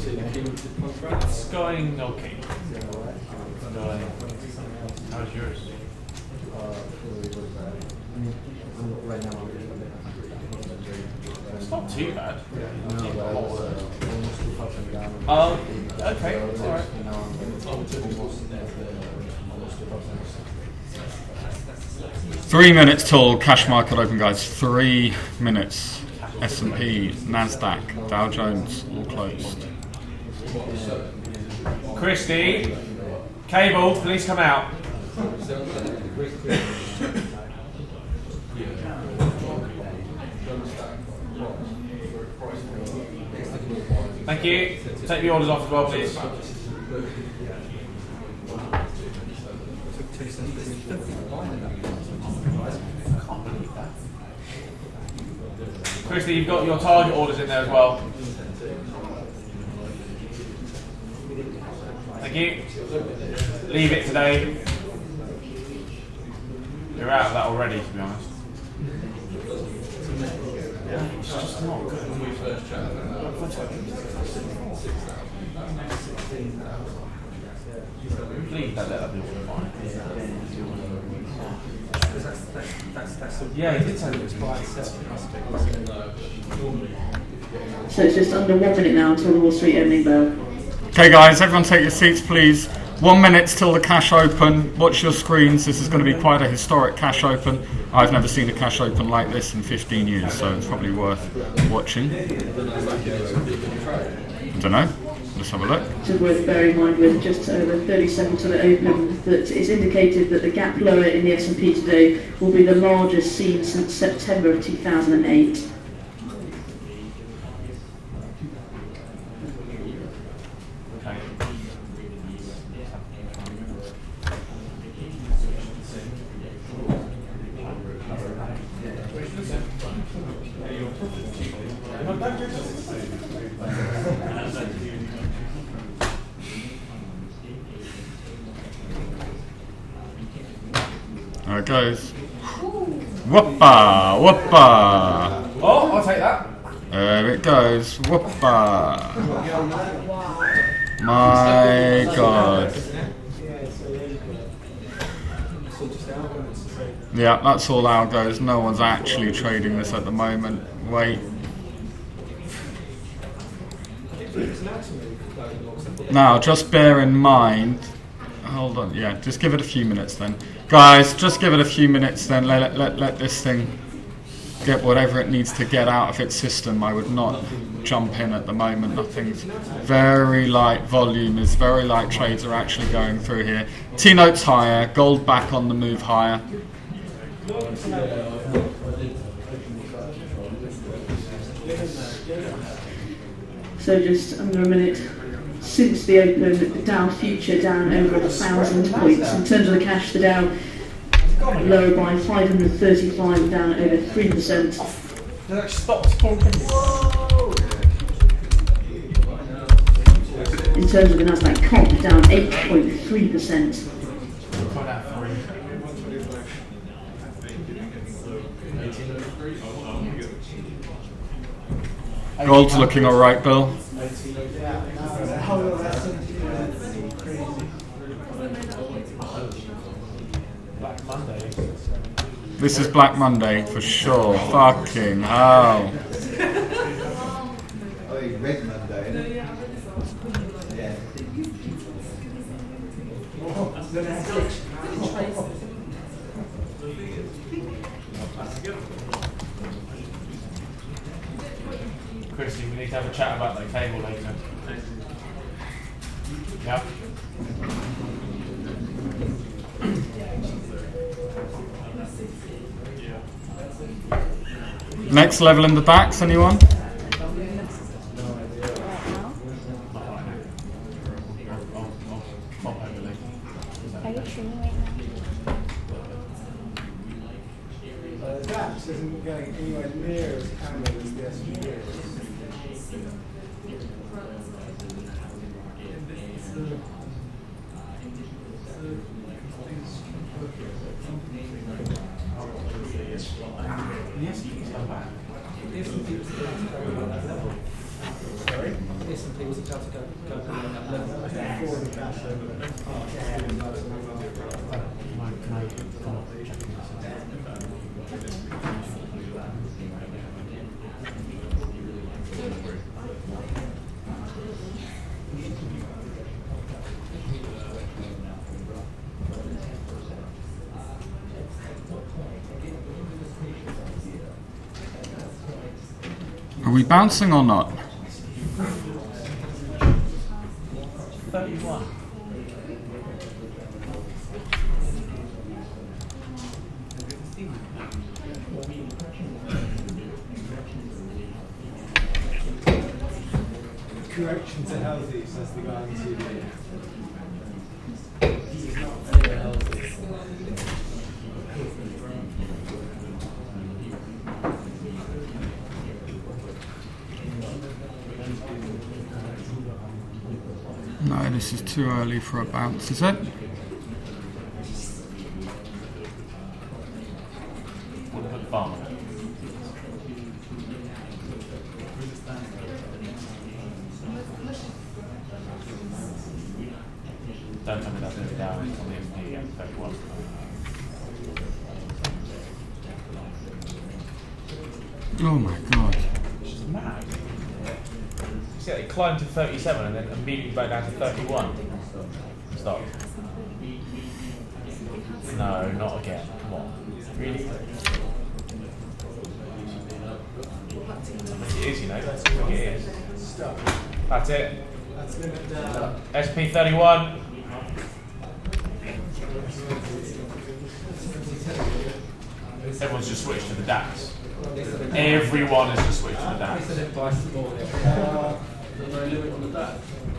It's going okay. How's yours? It's not too bad. Okay, alright. 3 minutes till cash market open, guys. 3 minutes. S&P, Nasdaq, Dow Jones, all closed. Christy, Cable, please come out. Thank you. Take the orders off as well, please. Christy, you've got your target orders in there as well. Thank you. Leave it today. You're out of that already, to be honest. It's just not good. Please don't let that be fine. Yeah, he did say it was by itself. So it's just under 1 minute now until the Wall Street opening bell. Okay, guys, everyone take your seats, please. 1 minute till the cash open. Watch your screens. This is going to be quite a historic cash open. I've never seen a cash open like this in 15 years, so it's probably worth watching. I don't know. Let's have a look. It's worth bearing in mind with just over 30 seconds to the open that it's indicated that the gap lower in the S&P today will be the largest seen since September of 2008. There it goes. Whoopa! Whoopa! Oh, I'll take that. There it goes. Whoopa! My God. Yeah, that's all algos. No one's actually trading this at the moment. Wait. Now, just bear in mind. Hold on. Yeah, just give it a few minutes then. Guys, just give it a few minutes then. Let this thing get whatever it needs to get out of its system. I would not jump in at the moment. Nothing's very light volume. Is very light trades are actually going through here. T-notes higher. Gold back on the move higher. So just under a minute since the open, the Dow future down over 1,000 points. In terms of the cash, the Dow lower by 535, down over 3%. In terms of the Nasdaq comp, down 8.3%. Gold's looking all right, Bill. This is Black Monday for sure. Fucking hell. Red Monday. Yeah. Christy, we need to have a chat about that cable later. Yeah. Next level in the DAX, anyone? Are you streaming right now? The DAX isn't going anywhere near as camera as the S&P. Yes, please come back. Sorry? S&P was about to go below that level before the crash Are we bouncing or not? 31. correction to healthy, says the guy on TV. He's not very healthy. No, this is too early for a bounce, is it? We'll put the farm on it. Don't tell me that's going to be down on the MP at 31. Oh my god. Which is mad. See, it climbed to 37 and then immediately back down to 31. Stop. No, not again. Come on. Really? It is, you know. That's what it is. That's it. That's limit down. SP 31. Everyone's just switched to the DAX. Everyone has just switched to the DAX.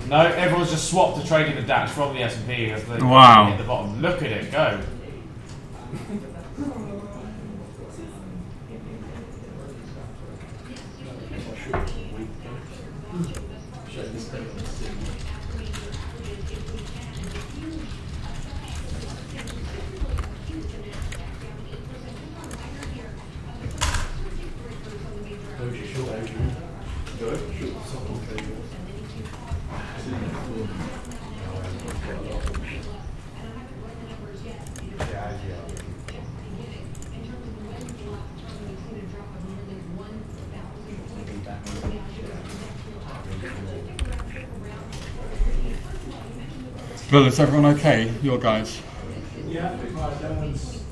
No, everyone's just swapped to trading the DAX from the S&P as the Wow. at the bottom. Look at it go. Bill, is everyone okay? Your guys? Yeah, right, no one's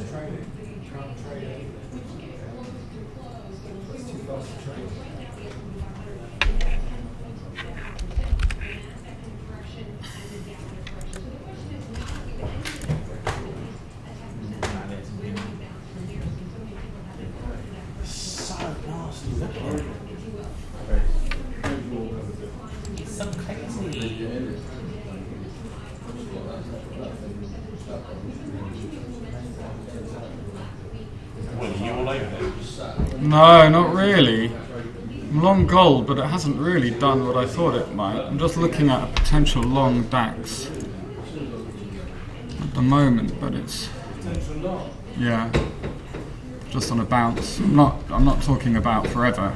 trading. Can't trade anything. It's too fast to trade. So nasty. Look at it. It's so crazy. Well, are you all over this? No, not really. I'm long gold, but it hasn't really done what I thought it might. I'm just looking at a potential long DAX at the moment, but it's yeah, just on a bounce. I'm not talking about forever.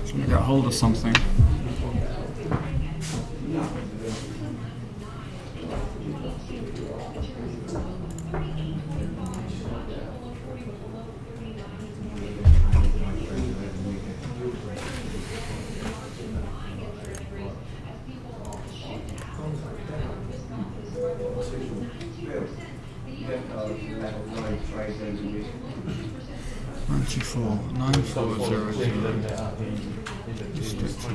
Trying to get hold of something. Four 9400. Stick to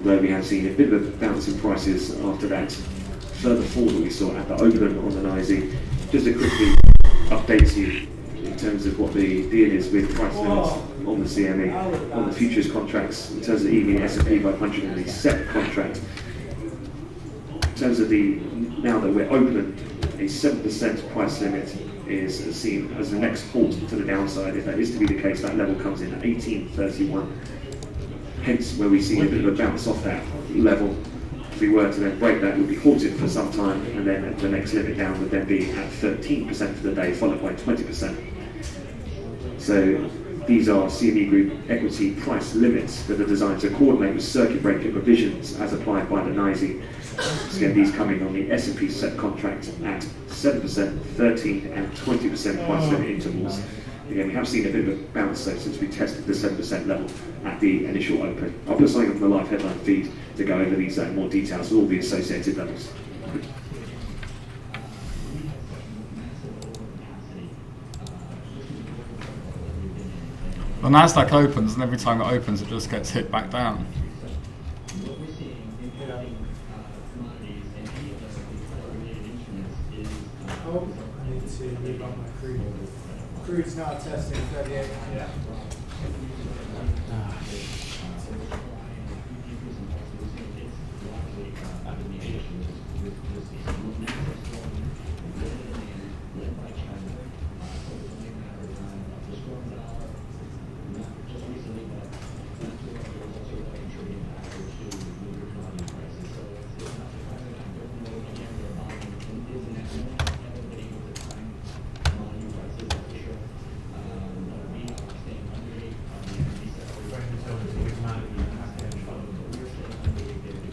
although we have seen a bit of a bounce in prices after that further fall that we saw at the open on the NYSE. Just to quickly update you in terms of what the deal is with price limits on the CME, on the futures contracts, in terms of EV and S&P 500 and the SEP contract. In terms of now that we're open, a 7% price limit is seen as the next halt to the downside. If that is to be the case, that level comes in at 1831. Hence, where we see a bit of a bounce off that level. If we were to then break that, it would be halted for some time, and then the next limit down would then be at 13% for the day, followed by 20%. So these are CME Group equity price limits that are designed to coordinate with circuit breaker provisions as applied by the NYSE. So again, these coming on the S&P SEP contract at 7%, 13% and 20% price limit intervals. Again, we have seen a bit of a bounce though since we tested the 7% level at the initial open. I'll put something on the live headline feed to go over these more details with all the associated levels. The Nasdaq opens, and every time it opens, it just gets hit back down. Oh, I need to move on my crude. Crude's now testing 38. Yeah.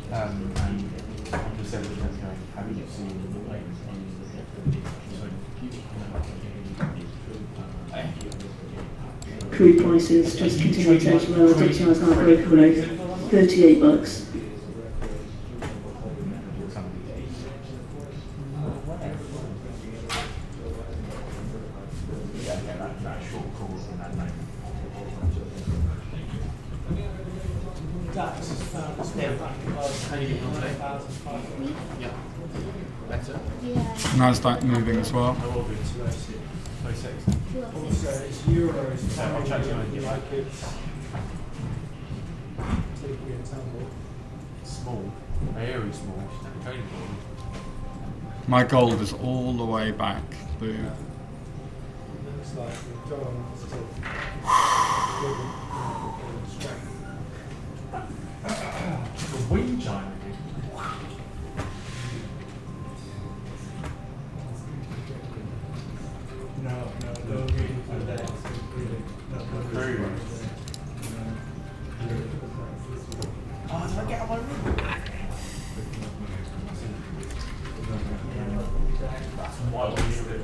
And on the 7% going, have you seen Crude prices just continue to edge lower. WTI is now broken below $38. that short call from that name? That's How you getting on today? Yeah. Better? Yeah. Nasdaq moving as well. How old are you? 26. also it's euros. I'll chat to you in a like it's taking a tumble. Small. Very small. Trading volume. My gold is all the way back. Boo. Looks like we've got on still. Strength. The wind chime. No reading for that. Crude. Oh, did I get out of my room? That's why we need it.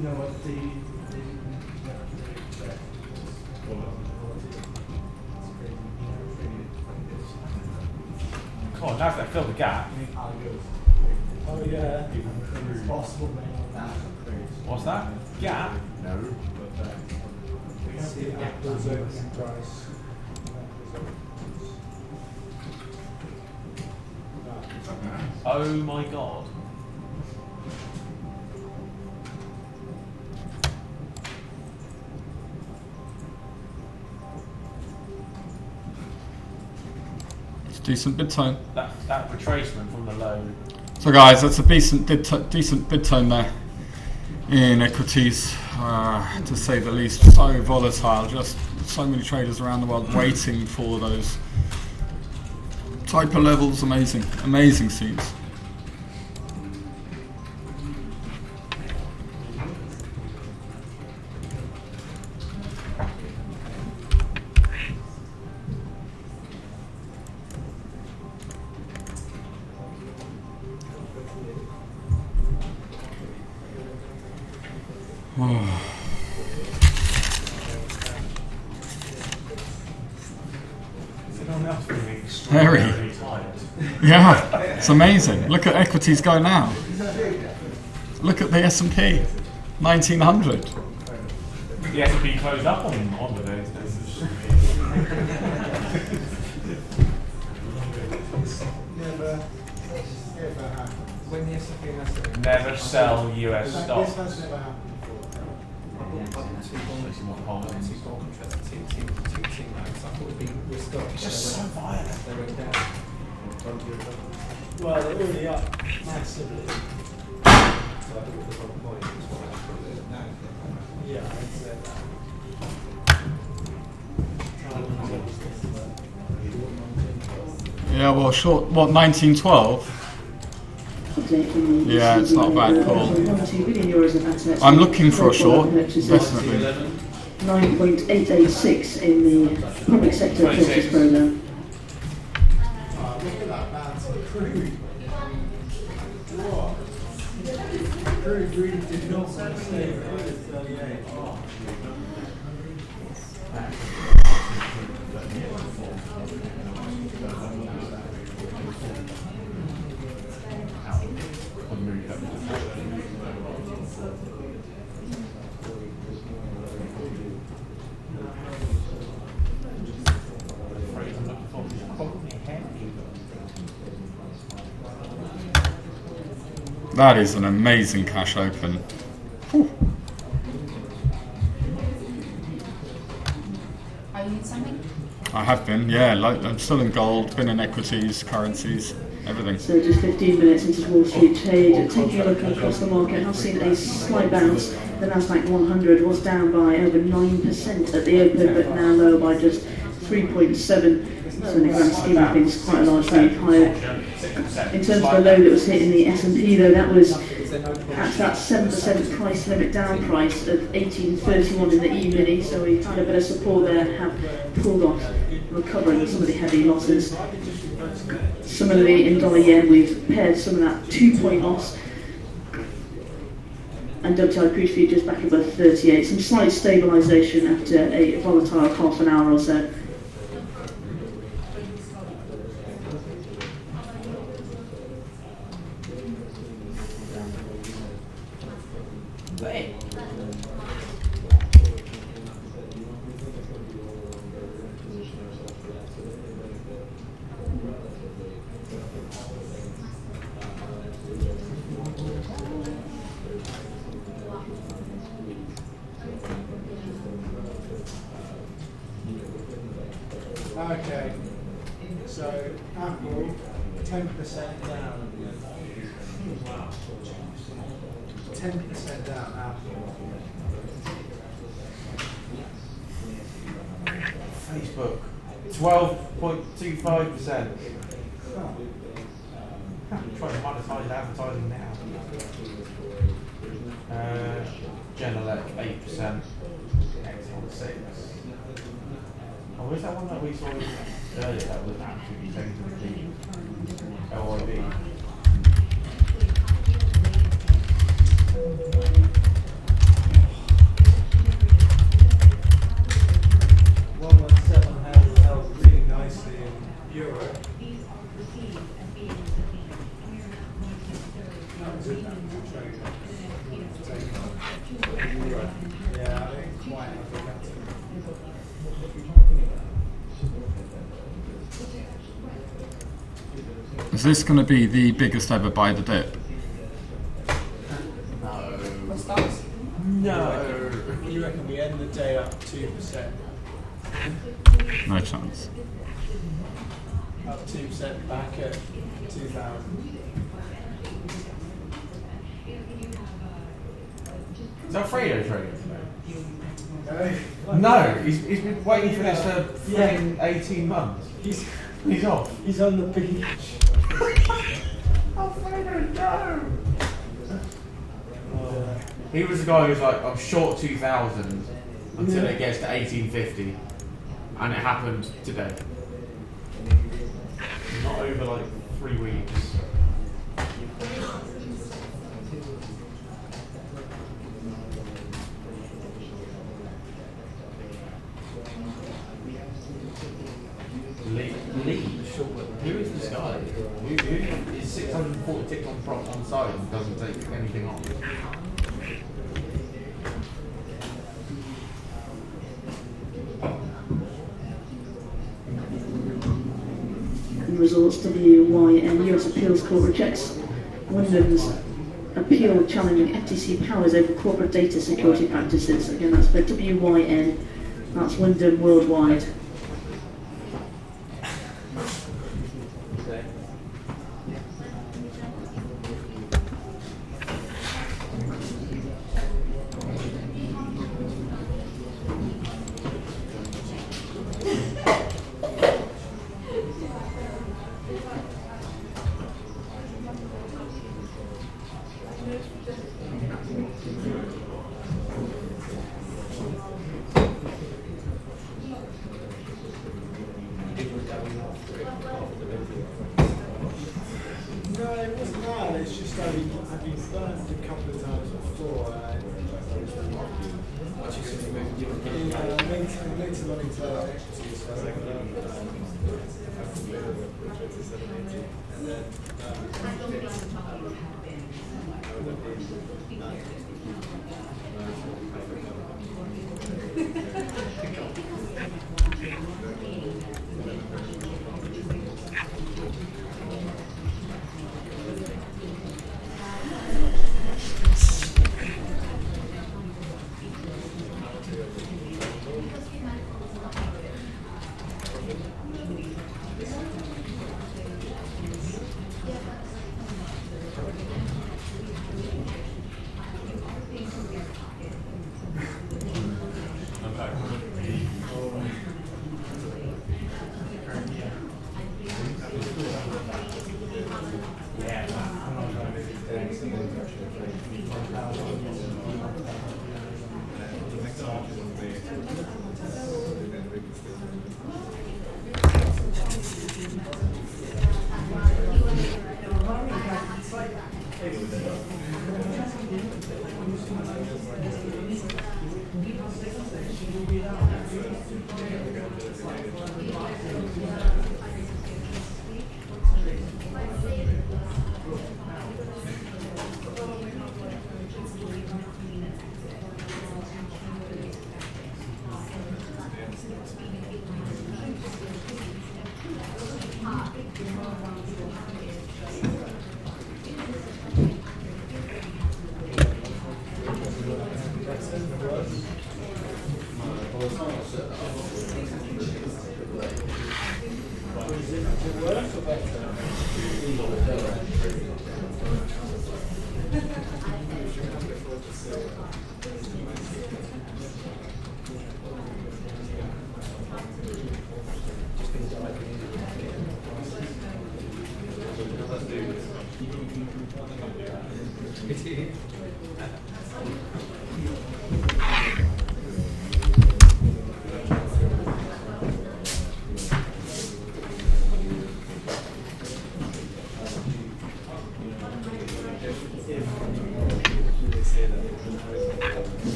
No, what the Come on, now that fill the gap. oh yeah, it's possible. What's that? Gap? No. See the Apple's opening price. Oh my god. It's a decent bid tone. That retracement from the low. So guys, that's a decent bid tone there in equities, to say the least. So volatile, just so many traders around the world waiting for those type of levels. Amazing scenes. Is anyone else feeling Very. extraordinarily tired? Yeah, it's amazing. Look at equities go now. Look at the S&P, 1900. The S&P closed up on the day. think that's it. Never sell US This stock. has never happened before. It's just so violent. Well, they're already up massively. Yeah, I'd say that. Yeah, well, short. What, 1912? Yeah, it's not a bad call. I'm looking for a short, definitely. 9.886 in the public sector purchase programme. Oh, look at that bounce on Crude. What? Crude really did not want to stay at 38. Oh. That is an amazing cash open. Whew. Are you in something? I have been, yeah. Like, I'm still in gold, been in equities, currencies, everything. So just 15 minutes into Wall Street trade, taking a look across the market, I've seen a slight bounce. The Nasdaq 100 was down by over 9% at the open, but now lower by just 3.7. So in the grand scheme of things, quite a large move higher. In terms of the low that was hit in the S&P, though, that was at that 7% price limit down price of 18.31 in the E-mini. So we've had a bit of support there, have pulled off, recovering some of the heavy losses. Similarly, in dollar yen, we've paired some of that 2-point loss. And WTI crude futures back above 38. Some slight stabilisation after a volatile half an hour or so. Okay, so Apple 10% down. 10% down, Apple. Facebook, 12.25%. Oh. I'm trying to monetize advertising now. Genelec 8%. Exxon 6%. Oh, where's that one that we saw earlier that was absolutely taken to the team? LIB. Held really nicely in Europe. That was a trade. Yeah, I think quite. I think that's Is this going to be the biggest ever buy the dip? What's that? no. You reckon we end the day up 2%? No chance. Up 2% back at 2,000. Is that Fredo trading today? No. No, he's been waiting for this for freaking 18 months. He's off. He's on the beach. Oh, Fredo, no! He was the guy who was like, I'm short 2,000 until it gets to 1850. And it happened today. Not over like 3 weeks. Lee? Who is this guy? Who is 640 ticks on side and doesn't take anything on? And results WYN US Appeals Court rejects Wyndham's appeal challenging FTC powers over corporate data security practices. Again, that's for WYN. That's Wyndham Worldwide. No, it wasn't that. It's just I've been burned a couple of times before. Later on into equity, so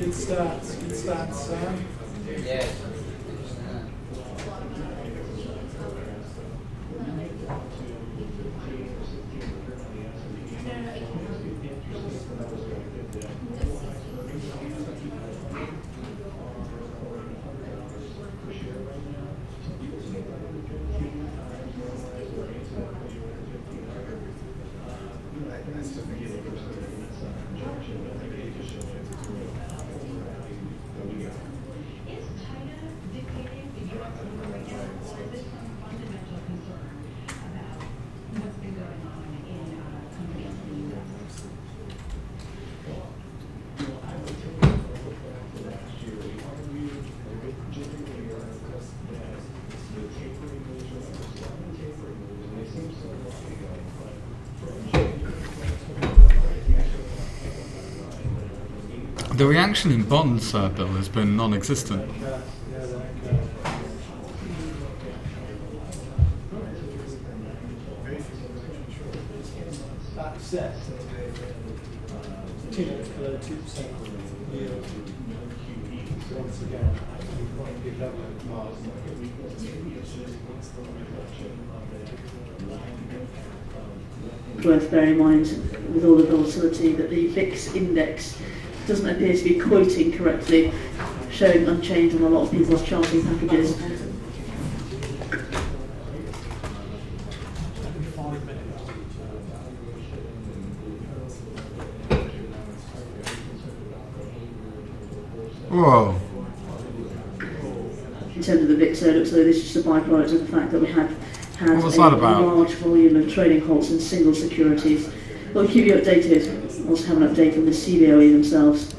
Good start, Sam. Yeah. The reaction in bonds, Bill, has been non-existent. That set, below 2% yield. Once again, quite a good level of Mars. Worth bearing in mind, with all the volatility, that the VIX index doesn't appear to be quoting correctly, showing unchanged on a lot of people's charting packages. Whoa. In terms of the VIX, it looks like this is just a byproduct of the fact that we have had What was that a about? large volume of trading halts in single securities. We'll keep you updated. We'll also have an update from the CBOE themselves.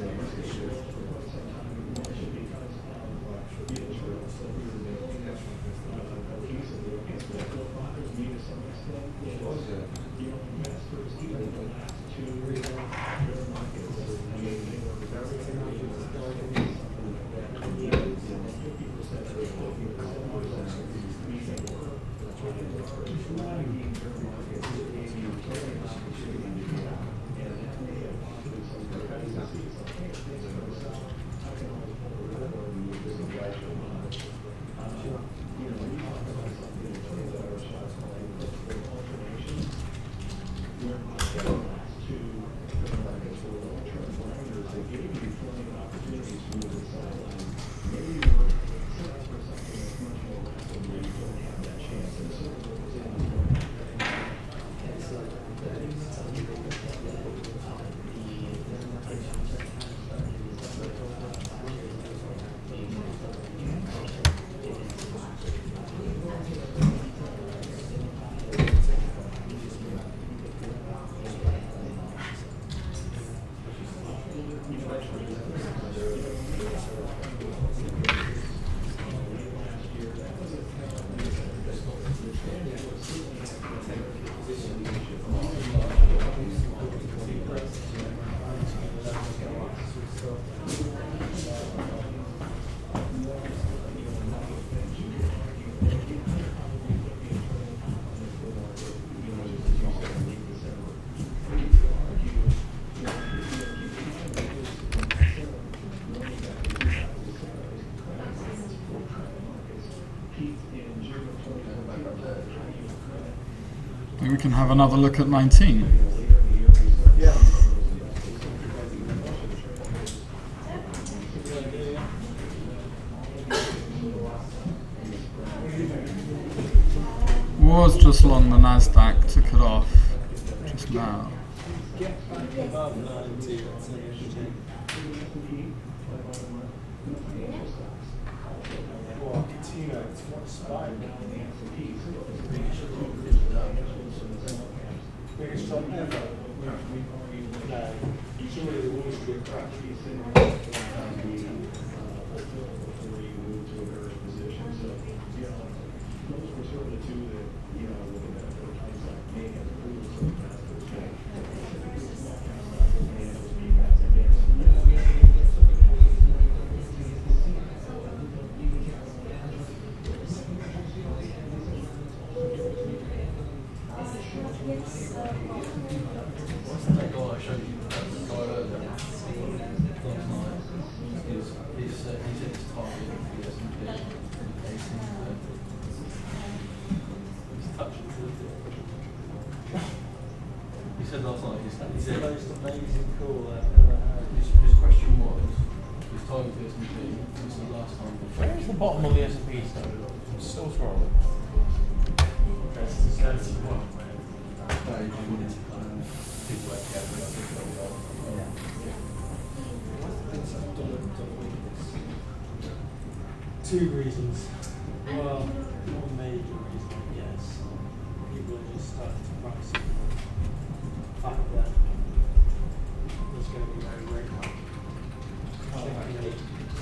Maybe we can have another look at 19. Was just along the Nasdaq, took it off just now. Get back above 90, that's an interesting. Well, it's, you know, it's what spike. Biggest drop ever. No, surely the Wall Street crash. He said last night, he It's the said, most amazing call I've ever had. his question was, his target for S&P, this is the last time. Where's the bottom of the S&P stuff? I'm still scrolling. That's one where you wanted to kind of people like Two reasons. Well, one major reason, yes. People are just starting to price it. The fact that there's going to be no rate hike.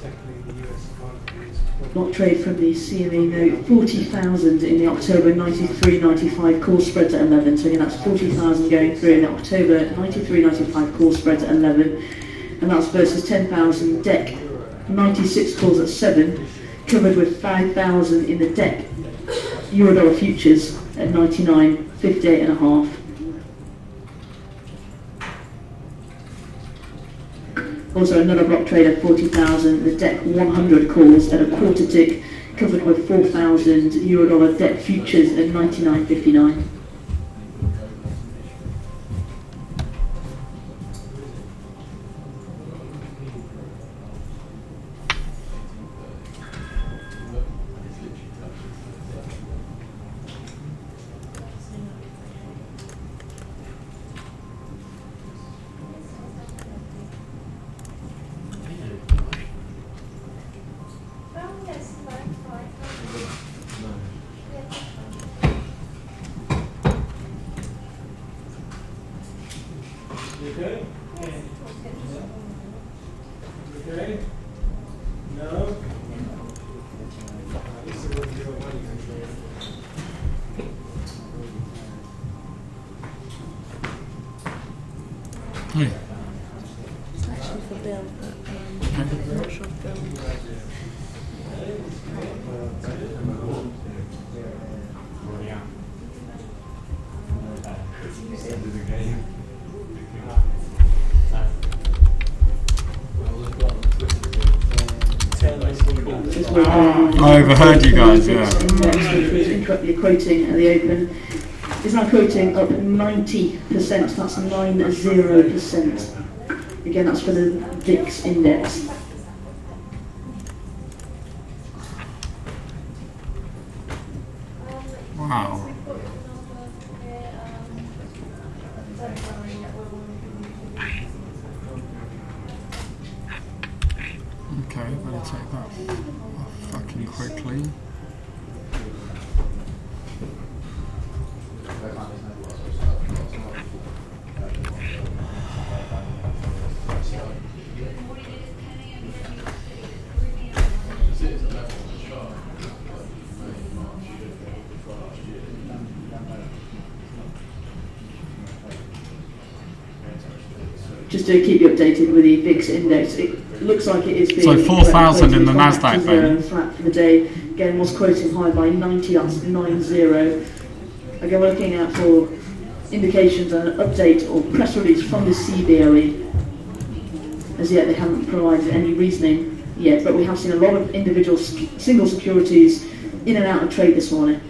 Secondly, the US economy is Block trade from the CME note, 40,000 in the October 93.95 call spreads at 11. So again, that's 40,000 going through in the October 93.95 call spreads at 11. And that's versus 10,000 DEC 96 calls at 7, covered with 5,000 in the DEC Eurodollar futures at 99.58.5. Also another block trade at 40,000, the DEC 100 calls at a quarter tick, covered with 4,000 Eurodollar DEC futures at 99.59. Okay? No? At least it wouldn't do a money control. Hey. It's actually for Bill, but I'm not sure if Bill. Already out. It's the end of the game. Just with, I overheard you guys, yeah. Index, which was incorrectly quoting at the open, is now quoting up 90%. That's 90%. Again, that's for the VIX index. Wow. Okay, better take that off fucking quickly. Just to keep you updated with the VIX index, it looks like it is being So 4,000 in the quoted Nasdaq flat to zero then? and flat for the day. Again, was quoting high by 90, that's 90. Again, we're looking out for indications and an update or press release from the CBOE. As yet, they haven't provided any reasoning yet, but we have seen a lot of individual single securities in and out of trade this morning.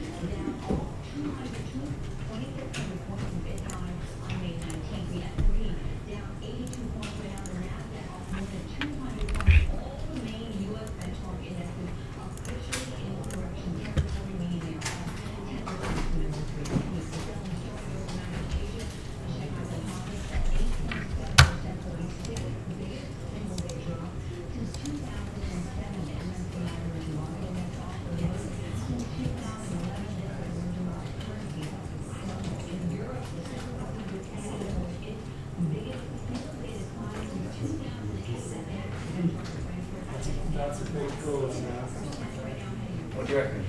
That's a big cause now. What do you reckon?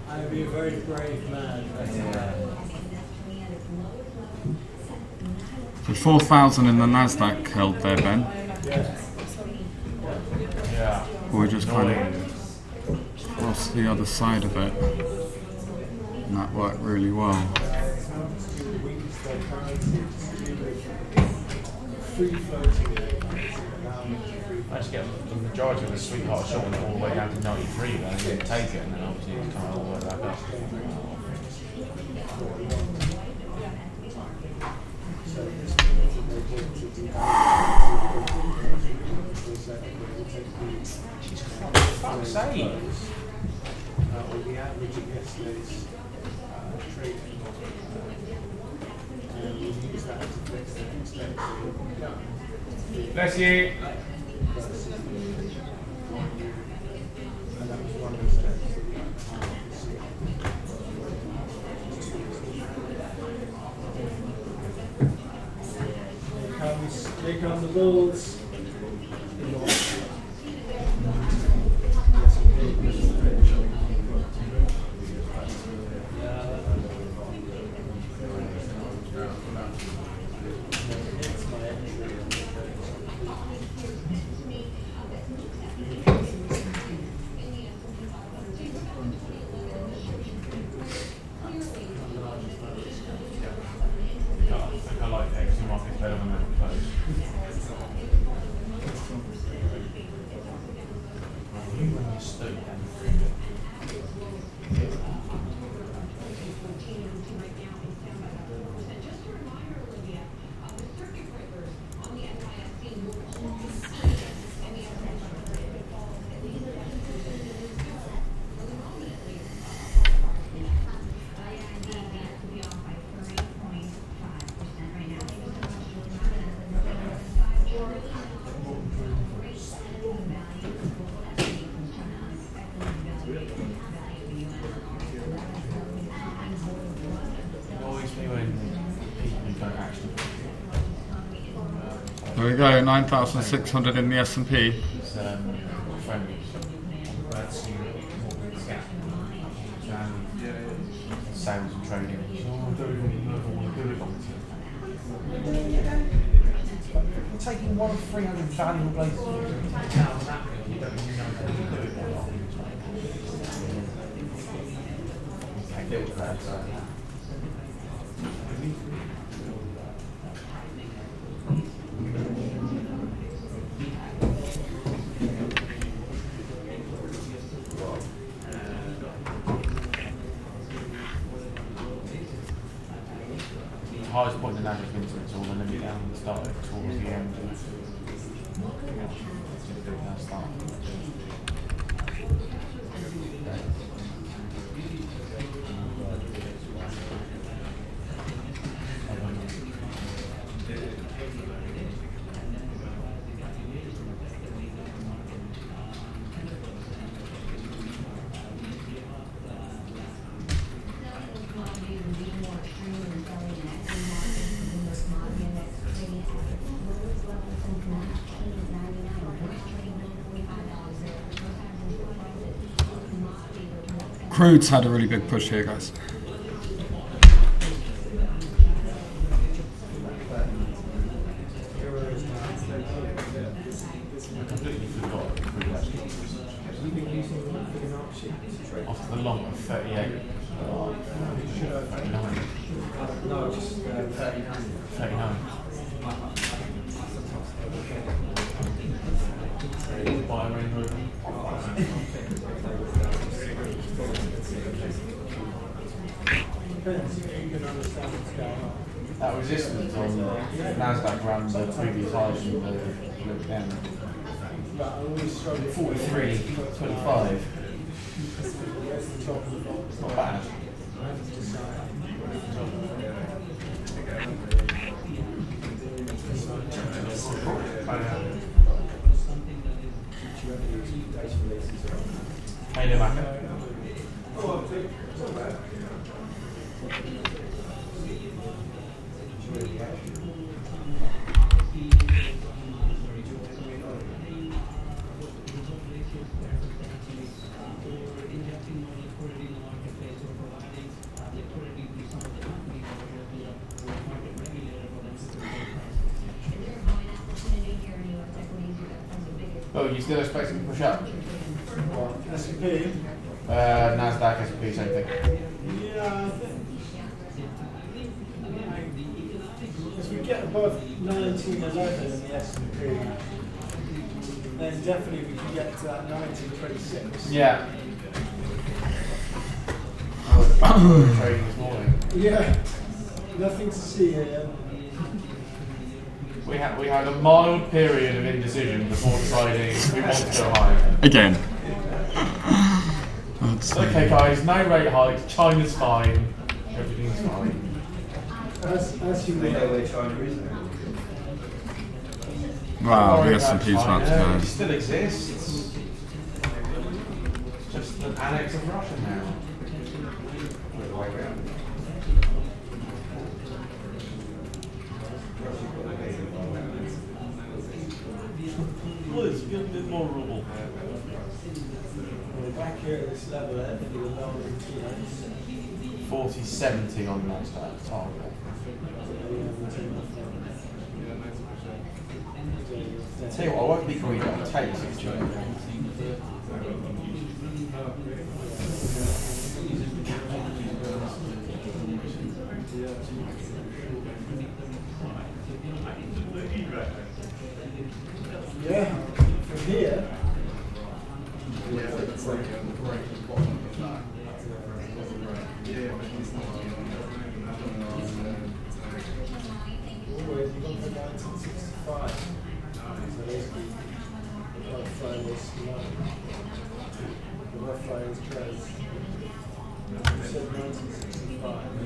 I'd be a very brave man. So 4,000 in the Nasdaq held there, Ben. Yeah. Or we just kind of cross the other side of it. And that worked really well. Free floating. I just get the majority of the sweetheart shot went all the way down to 93, then I didn't take it, and then obviously it's coming all the way back up. Fuck's sake! Or the average of yesterday's trading. And we use that to fix the next day. Bless you! And that was one of the steps that we here come the bulls. go. 9,600 in the S&P. It's friendly. Sales and trading. Oh, I don't even know if I want to do it long term. Taking one of 300 valuable places. You don't even know if you do it or not. I deal with that. The highest point in that has been to it's all the limit down and started towards the end. That's that. Crude's had a really big push here, guys. After the long of 38. 39. No, just 39. 39. Buy a Range Rover. Depends if you can understand what's going on. That resistance on NASDAQ around the previous highs and look down. But I always struggle 43.25. Not bad. How you doing, Maka? Oh, you still expecting to push up? S&P? NASDAQ, S&P, same thing. Yeah, I think as we get above 1911 in the S&P, then definitely we can get to that 1926. Yeah. I was back trading this morning. Yeah, nothing to see here. We had a mild period of indecision before deciding we want to go higher. Again. Okay, guys, no rate hikes. China's fine. Everything's fine. As you They know know, where China is now. Wow, Don't the worry about S&P's about to China. go. It still exists. It's just an annex of Russia now. The way around. Well, it's a bit more ruble. we're back here at this level, definitely with lower returns. 40.70 on NASDAQ target. Tell you what, I won't be greedy. I'll take 60. Yeah, from here. Always, you've gone for 1965. So basically, the rough line was low. The rough line is close. You said 1965.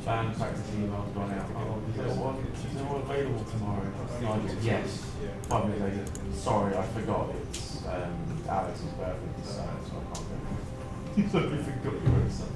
Band practice email's gone out. Oh, is there one available tomorrow? Nigel, yes. 5 minutes later. Sorry, I forgot. It's Alex's birthday this Saturday, so I can't go. He's only forgot you wrote something.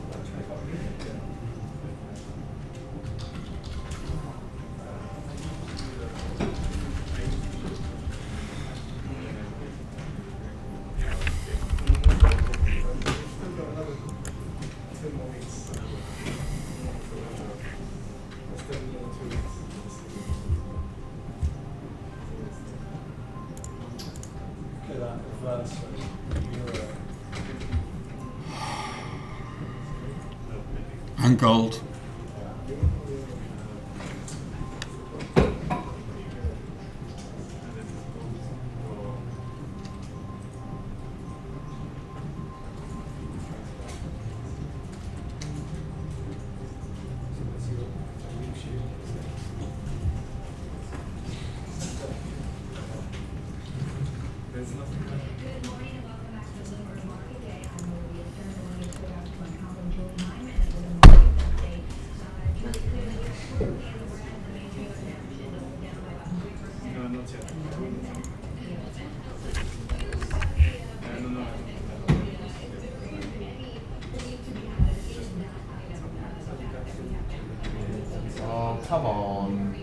Look at that reverse euro. And gold. Good morning and welcome back to the Bloomberg Market Day. I'm Olivia Stern, along with co-host Colin Julie Hyman at the market update. Julie, clearly you're shortly in the red. The main trade average is down by about 3%. No, not yet. Oh, come on.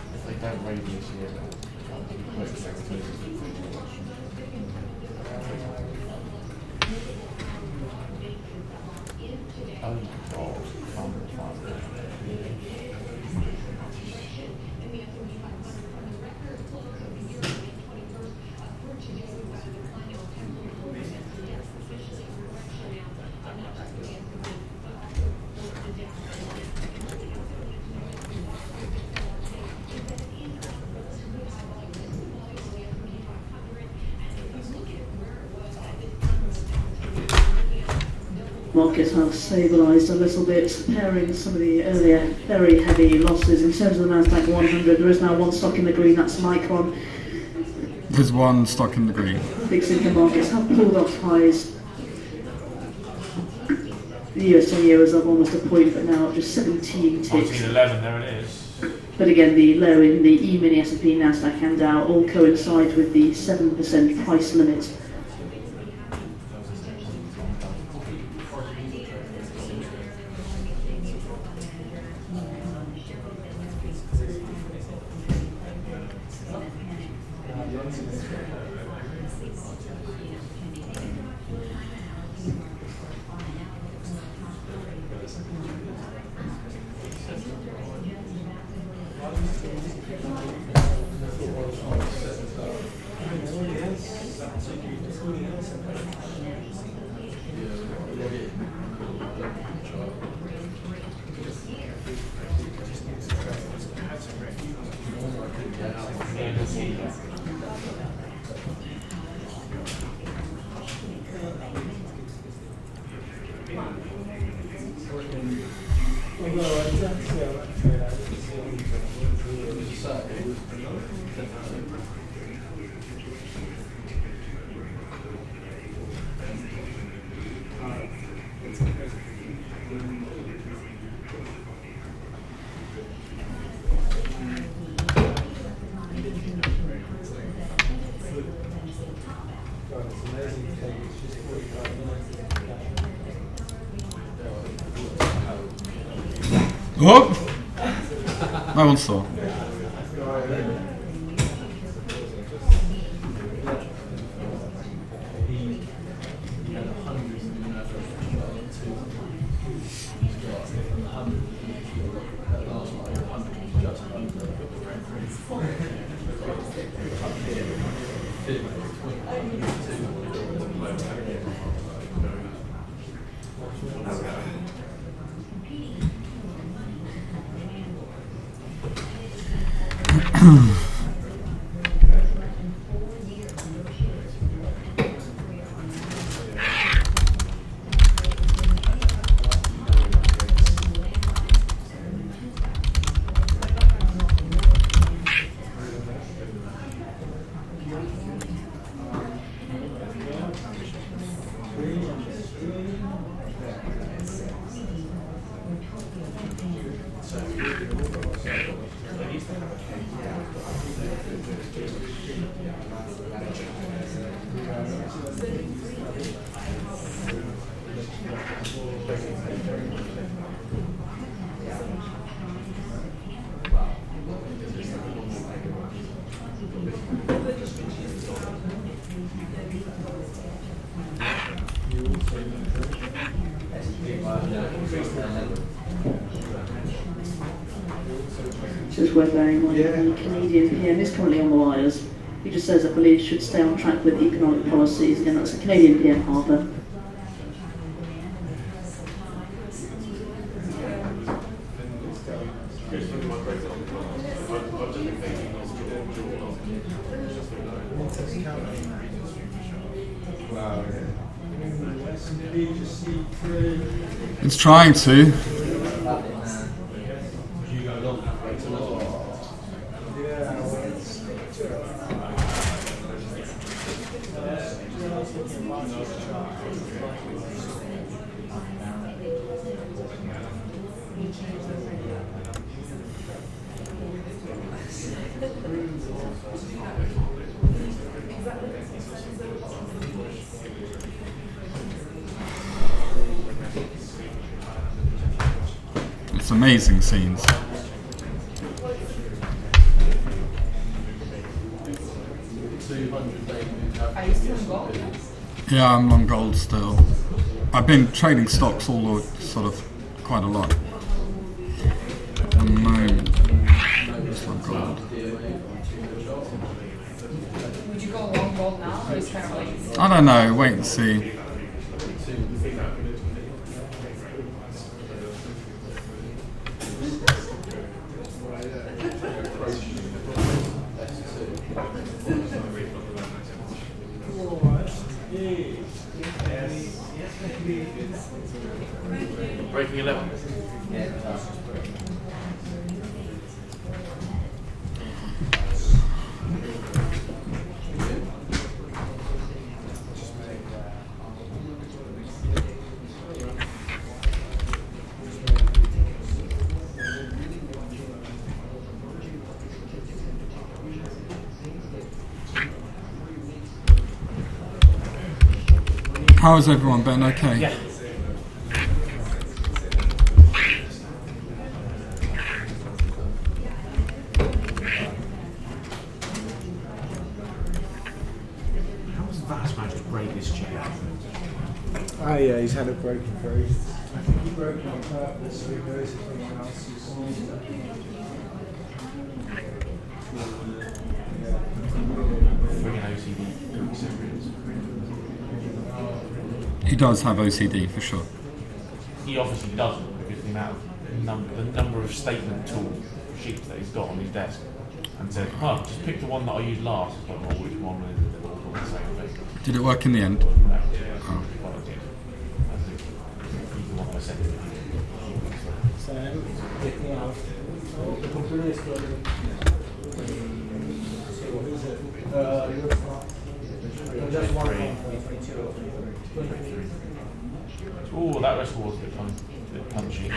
If they don't raise this year, they'll be quick secretaries of the election. Oh, God. Markets have stabilised a little bit, pairing some of the earlier very heavy losses. In terms of the Nasdaq 100, there is now one stock in the green, that's Micron. There's one stock in the green. Fixed income markets have pulled off highs. The US 10-year is up almost a point, but now up just 17 ticks. 14.11, there it is. But again, the low in the E-mini S&P, Nasdaq and Dow all coincide with the 7% price limit. Although I don't see how much trade I didn't see God, it's an amazing thing. It's just 45 minutes. Oh! No one saw. Just worth bearing in mind the Canadian PM is currently on the wires. He just says, I believe, should stay on track with economic policies. Again, that's the Canadian PM Harper. It's trying to. It's amazing scenes. Are you still in gold? Yeah, I'm on gold still. I've been trading stocks all sort of quite a lot. At the moment, just on gold. Would you go long gold now or is kind of like... I don't know, wait and see. Breaking 11. How is everyone, Ben? Okay? Yeah. Oh yeah, he's had it broken through. I think he broke it on purpose so he knows if anyone else is He does have OCD for sure. He obviously doesn't because the amount of the number of statement tool sheets that he's got on his desk, and said, "Oh, just pick the one that I used last." I don't know which one is it. They're all the same thing. Did it work in the end? No. Oh. Well, I did. I think he's the one I sent. Sam, get me out. The computer is going. What is it? Just one. 23. Oh, that rest was a bit punchy.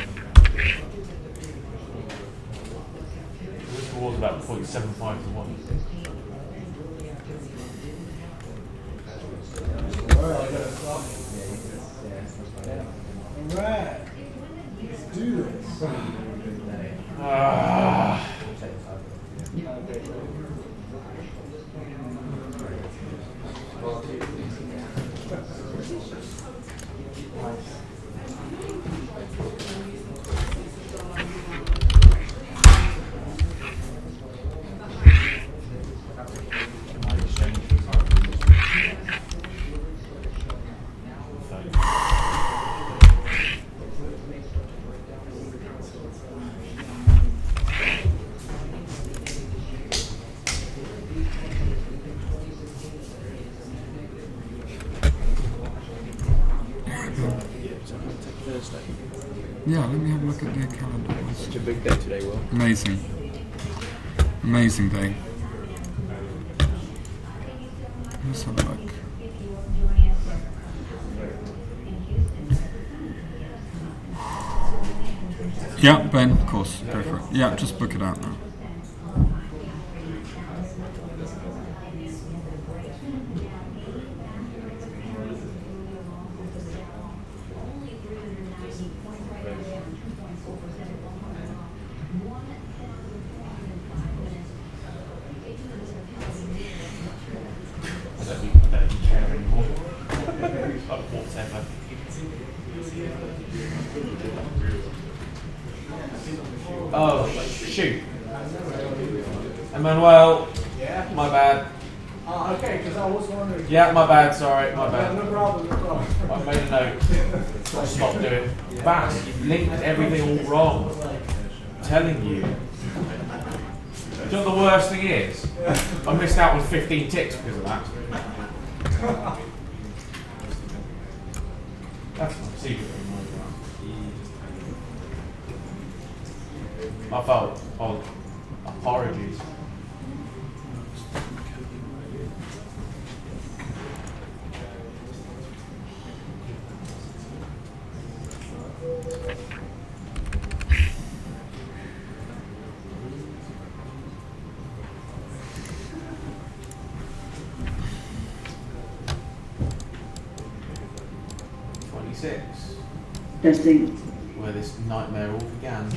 This was about 0.75 to 1. Alright, let's do this. Thursday. Yeah, let me have a look at their calendar. Such a big day today, Will. Amazing. Amazing day. Let's have a look. Yeah, Ben, of course, go for it. Yeah, just book it out now. I don't even care anymore. Like whatever. Oh shoot. Emmanuel. Yeah? My bad. Okay, because I was wondering. Yeah, my bad, sorry, my No bad. problem, no problem. I made a note. I'll stop doing it. Bass, you've linked everything all wrong. I'm telling you. Do you know what the worst thing is? I missed out on 15 ticks because of that. That's my secret. My fault. Oh, apologies. Testing. Where this nightmare all began.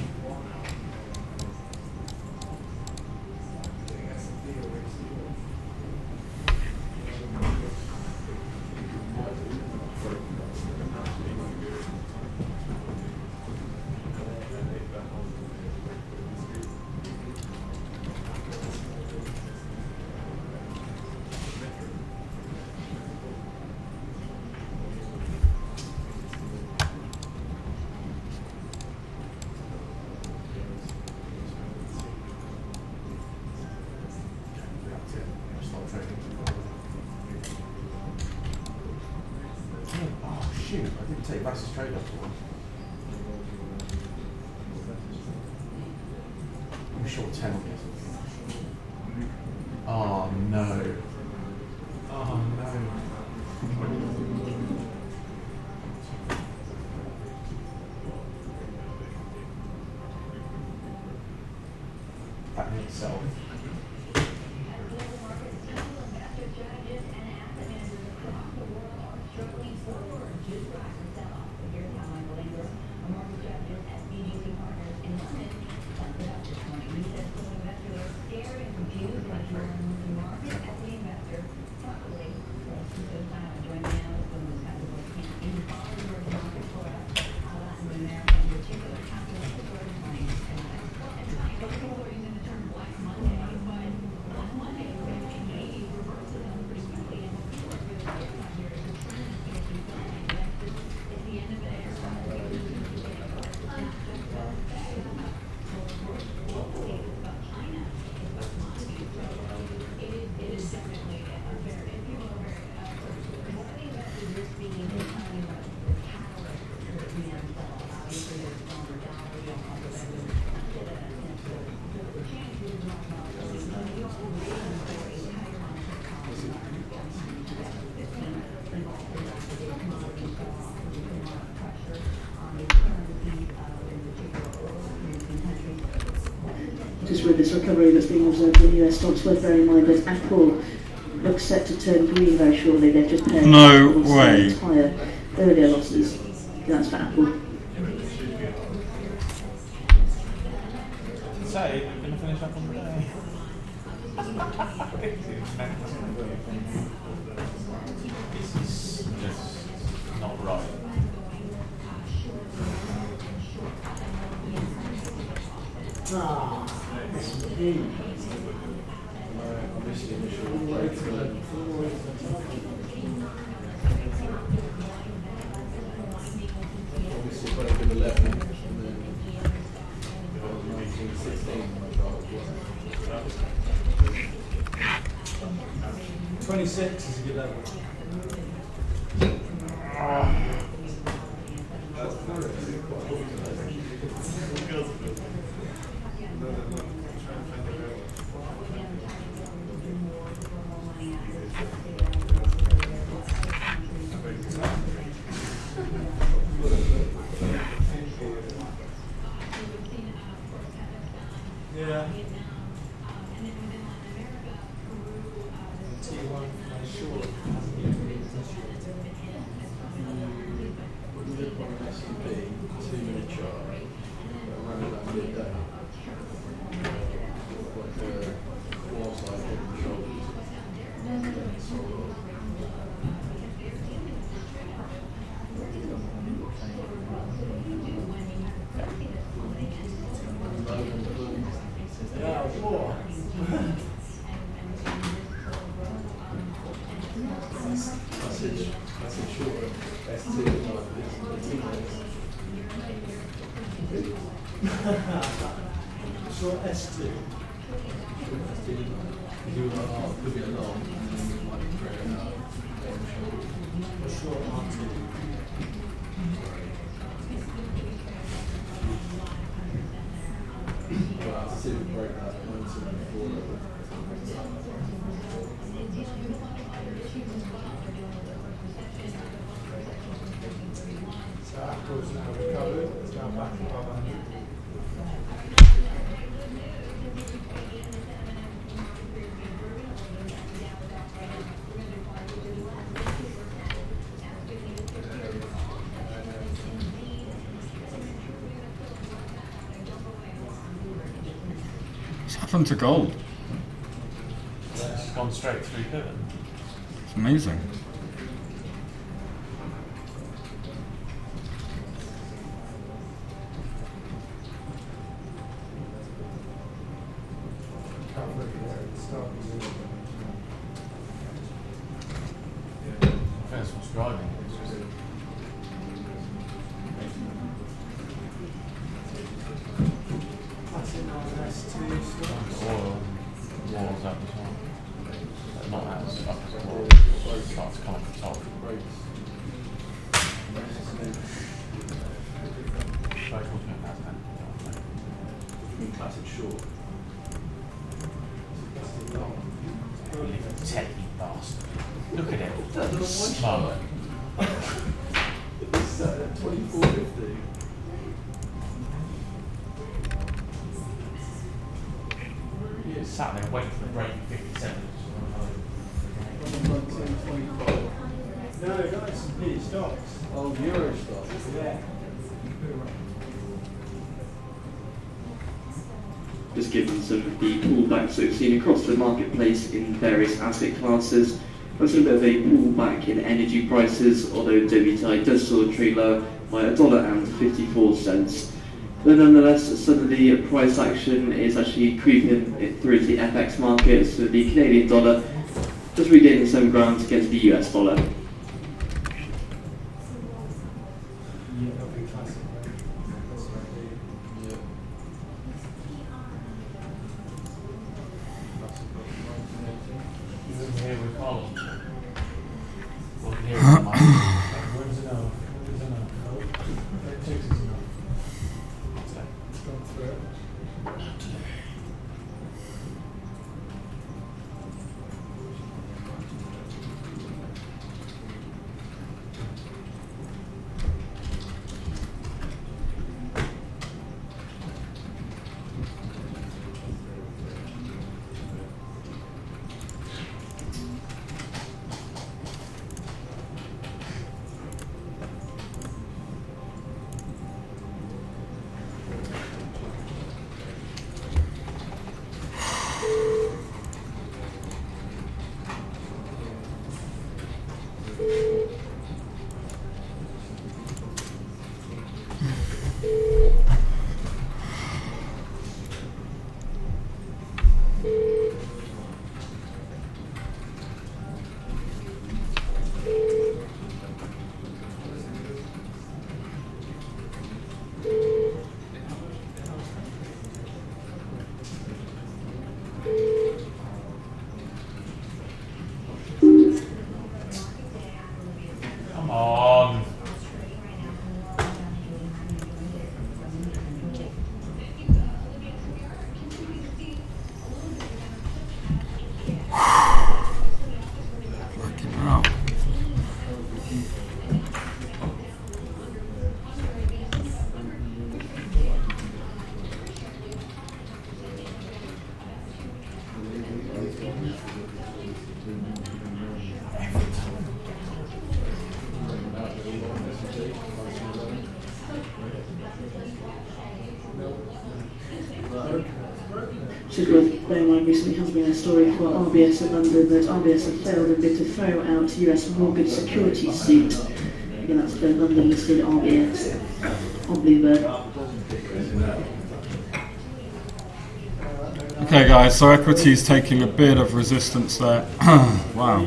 Oh shoot, I didn't take Bass's trade off for one. I'm short 10 on this. Oh no. Oh no. That in itself. Just with this recovery that's being observed in US stocks, worth bearing in mind that Apple looks set to turn green very shortly. They've just paid No way. entire earlier losses. That's for Apple. So, we're going to finish up on the day. This is just not right. Ah, this is 26 is a good level. Yeah. T1 for sure hasn't yet been initiated. We did put an SUP 2-minute chart around about midday. Like a quasi head and shoulders. Yeah, whoa. That's a short S2 like this. Short S2. You were like, oh, it could be a long, and then you might create a head and shoulders. A short R2. Well, to see if we break that momentum before level. So Apple's now recovered, it's now back above 100. What's happened to gold? It's gone straight through pivot. It's amazing. Can't look at it, it's starting to Depends what's driving it. It's just That's it on S2 stocks. oil walls up as well. But not as up as well. It starts to come off the top. Should I talk about that then? Classic short. You techie bastard. Look at it. Slow. It's at 24.50. It's sat there waiting for the break in 57. No, not S&P stocks. Oh, Euro stock. Yeah. Just given some of the pullbacks that we've seen across the marketplace in various asset classes. There's a bit of a pullback in energy prices, although WTI does still trade lower by $1.54. But nonetheless, some of the price action is actually creeping through to the FX market, so the Canadian dollar just regaining some ground against the US dollar. Nothing classic, right? That's right. Yeah. You wouldn't hear with Colin. Well, you can hear it in my When's enough? When's enough? No. It takes us enough. It's gone through it. Just worth bearing in mind, recently has been a story for RBS of London that RBS have failed a bid to throw out US mortgage security suit. Again, that's the London listed RBS on Bloomberg. Okay guys, so equity's taking a bit of resistance there. Wow.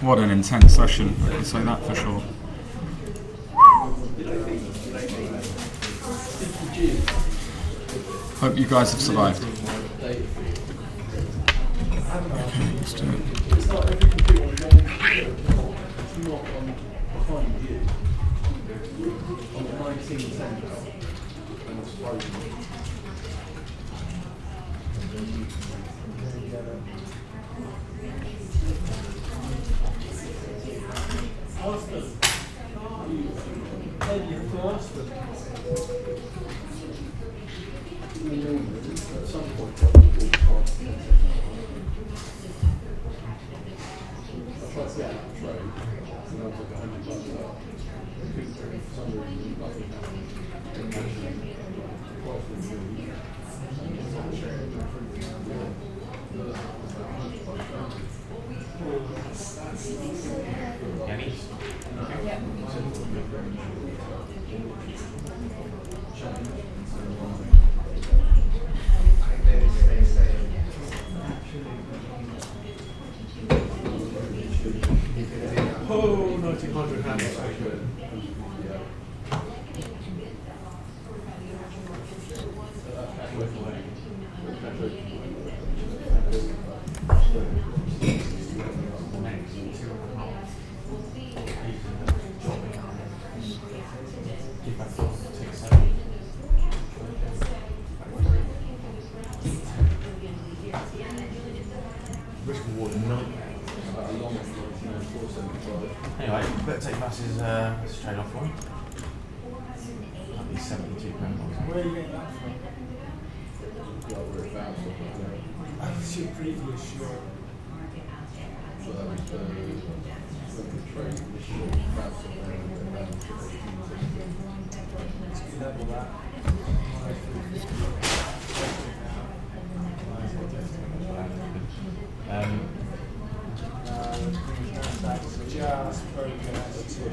What an intense session, I can say that for sure. Hope you guys have survived. Let's do it. It's not every computer on one computer. It's not on behind you. On the 1910 and it's frozen. Austin. Maybe you're Austin. At some point, I tried to get out of trade, and I was like $100 up. I couldn't do it for some reason, nothing happened. Oh, 1900 hands. Risk reward nightmare. Anyway, let's take Mass's trade off one. That'd be £72. Where are you getting that from? That's your previous short. Level that. That's just progress to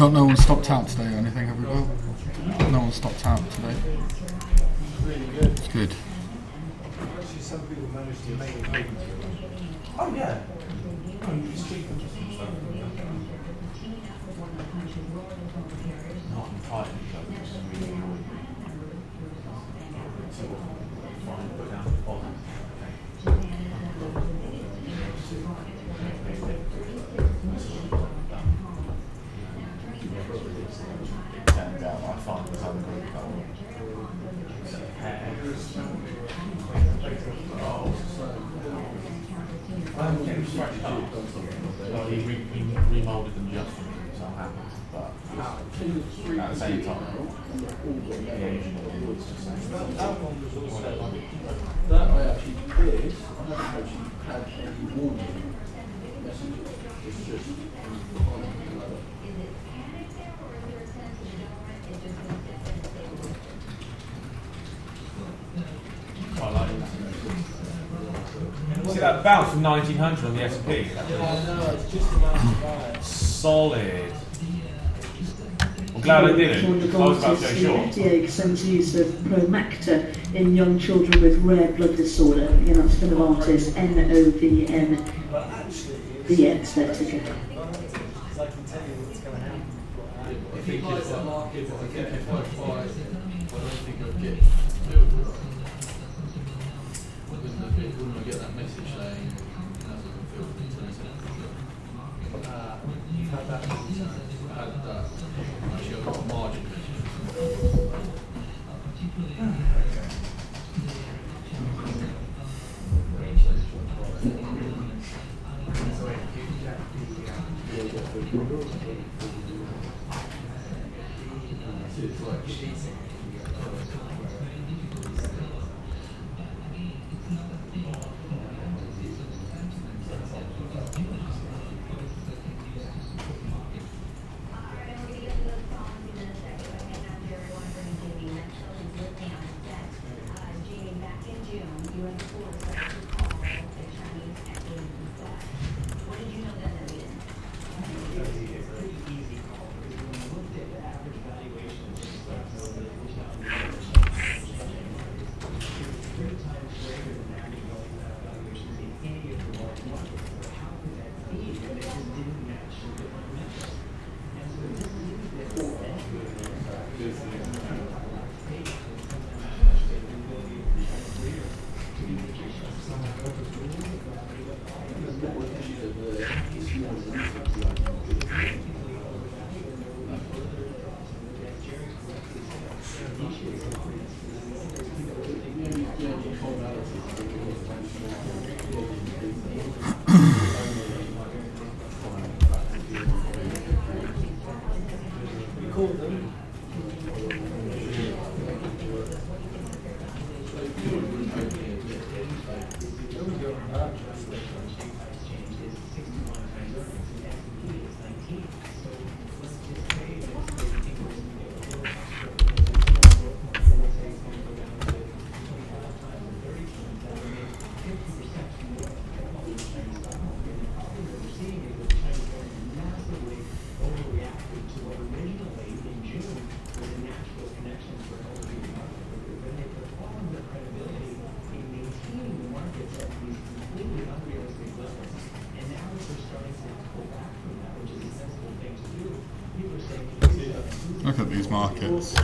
No one stopped out today or anything, have we got? No one stopped out today. really good. It's good. Actually, some people manage to make it. Oh yeah. No, you just keep them some stuff. Not entirely, but just really annoying. So fine, put down the bottom. Turns out I find this other group he remoulded them just for me, so I'm happy. But at the same time, That one was also, that I actually did, I haven't actually had any warning messages, it's just behind another. Quite like that. See that bounce from 1900 on the S&P? Yeah, I know, it's just about right. Solid. I'm glad I didn't. One of the I was about goals to is go the short. FDA extends use of Promacta in young children with rare blood disorder. Again, that's Novartis, NOVN. But actually, Yeah, it's their ticker. because I can tell you what's going to happen. I think if I don't think I'd get wouldn't I get that message saying hasn't filled in 20 seconds? You've had that many times. I had that. Actually, I got a margin message. It's like Look at these markets.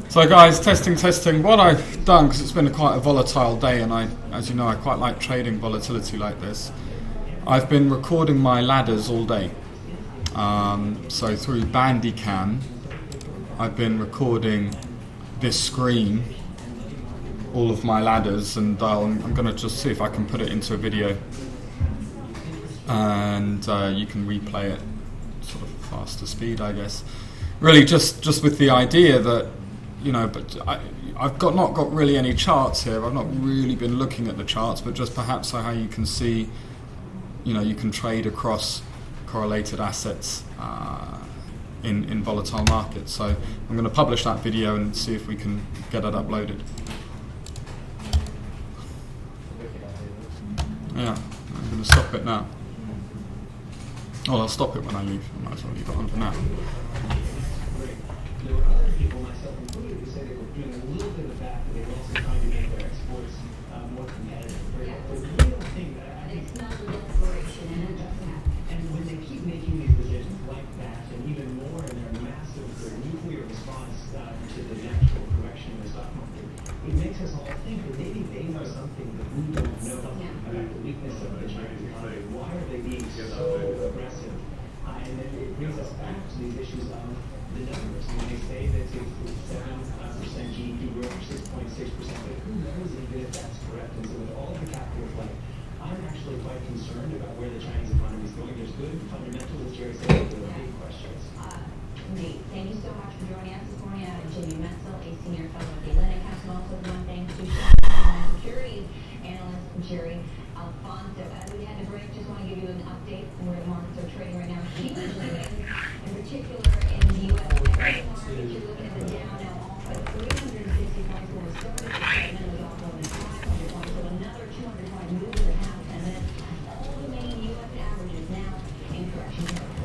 So guys, testing. What I've done, because it's been quite a volatile day, and as you know, I quite like trading volatility like this. I've been recording my ladders all day. So through Bandicam, I've been recording this screen, all of my ladders, and I'm going to just see if I can put it into a video. and you can replay it sort of faster speed, I guess. Really, just with the idea that, but I've not got really any charts here. I've not really been looking at the charts, but just perhaps how you can see, you can trade across correlated assets in volatile markets. So I'm going to publish that video and see if we can get it uploaded. Yeah, I'm going to stop it now. Well, I'll stop it when I leave. I might as well leave it on for now. There were other people, myself included, who said they were doing a little bit of that, but they were also trying to make their exports more competitive. But the real thing that I think, and when they keep making these decisions like that, and even more in their massive nuclear response to the natural correction in the stock market, it makes us all think that maybe they know something that we don't know about the weakness of the Chinese economy. Why are they being so aggressive? And then it brings us back to these issues of the numbers. I mean, they say that it's 7% GDP growth or 6.6%, but who knows even if that's correct? And so with all the capital flight, I'm actually quite concerned about where the Chinese economy is going. There's good fundamentals, as Jerry said, but there are big questions. Nate, thank you so much for joining us this morning. Jimmy Metzel, a senior fellow at the Atlantic Council. Also, one thanks to securities analyst Jerry Alfonso. As we had to break, just want to give you an update on where the markets are trading right now. In particular, in the U.S. equity market, you're looking at the Dow now off by 360 points, where we started the segment was off more than 500 points, so another 200 point move in the past 10 minutes. All the main U.S. averages now in correction territory.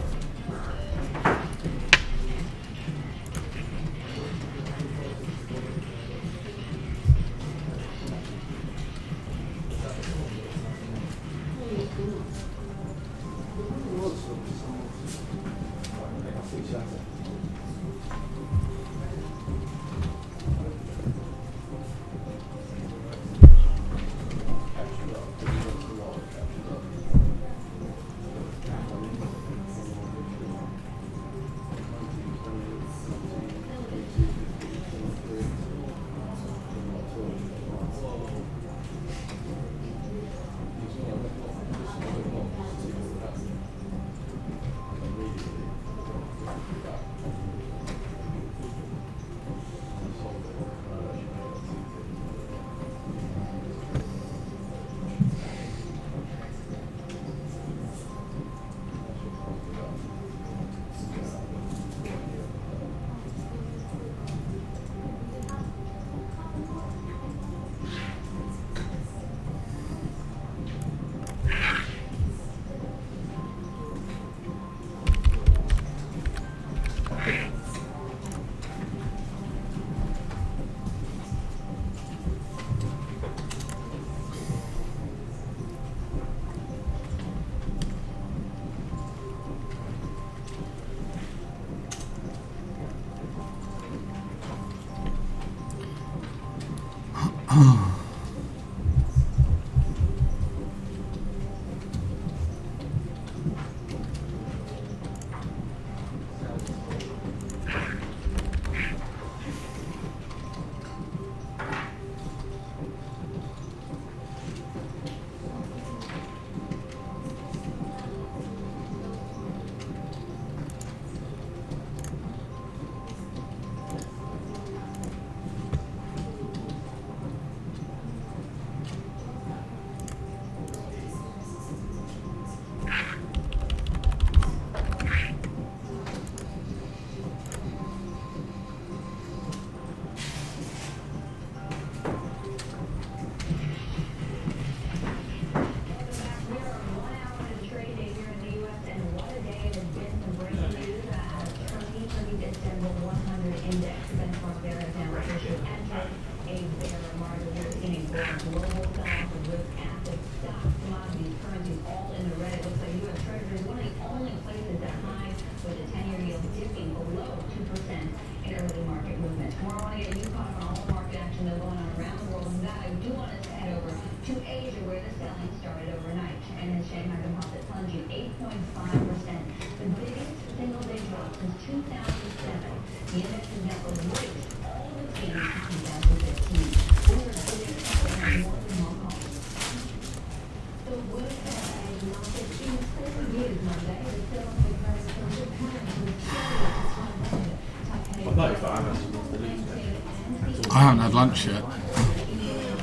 I haven't had lunch yet.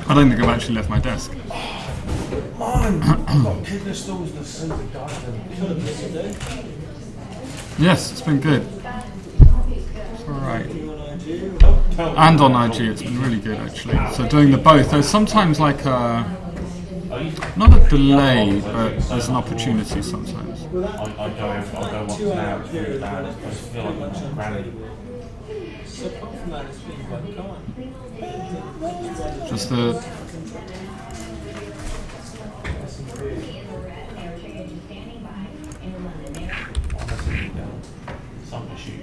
I don't think I've actually left my desk. Man, I've got kidney stones the super garden. Yes, it's been good. It's alright. Don't And on IG, it's been really good actually. So doing the both, there's sometimes like a, not a delay, but there's an opportunity sometimes. I'll go once now, it's really bad. I just feel like I'm granny. So apart from that, it's been quite calm. Just the, Something to shoot.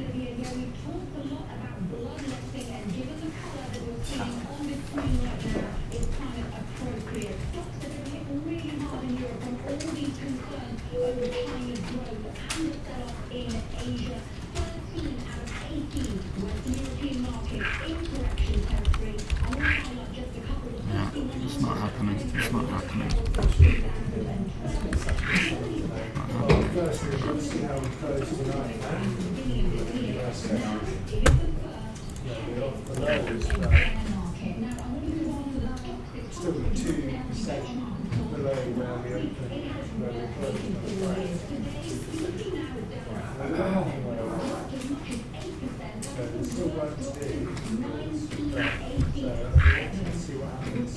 yeah, it's not happening. It's not happening. Still 2% below where we opened, where we closed. So there's still work to do. So let's see what happens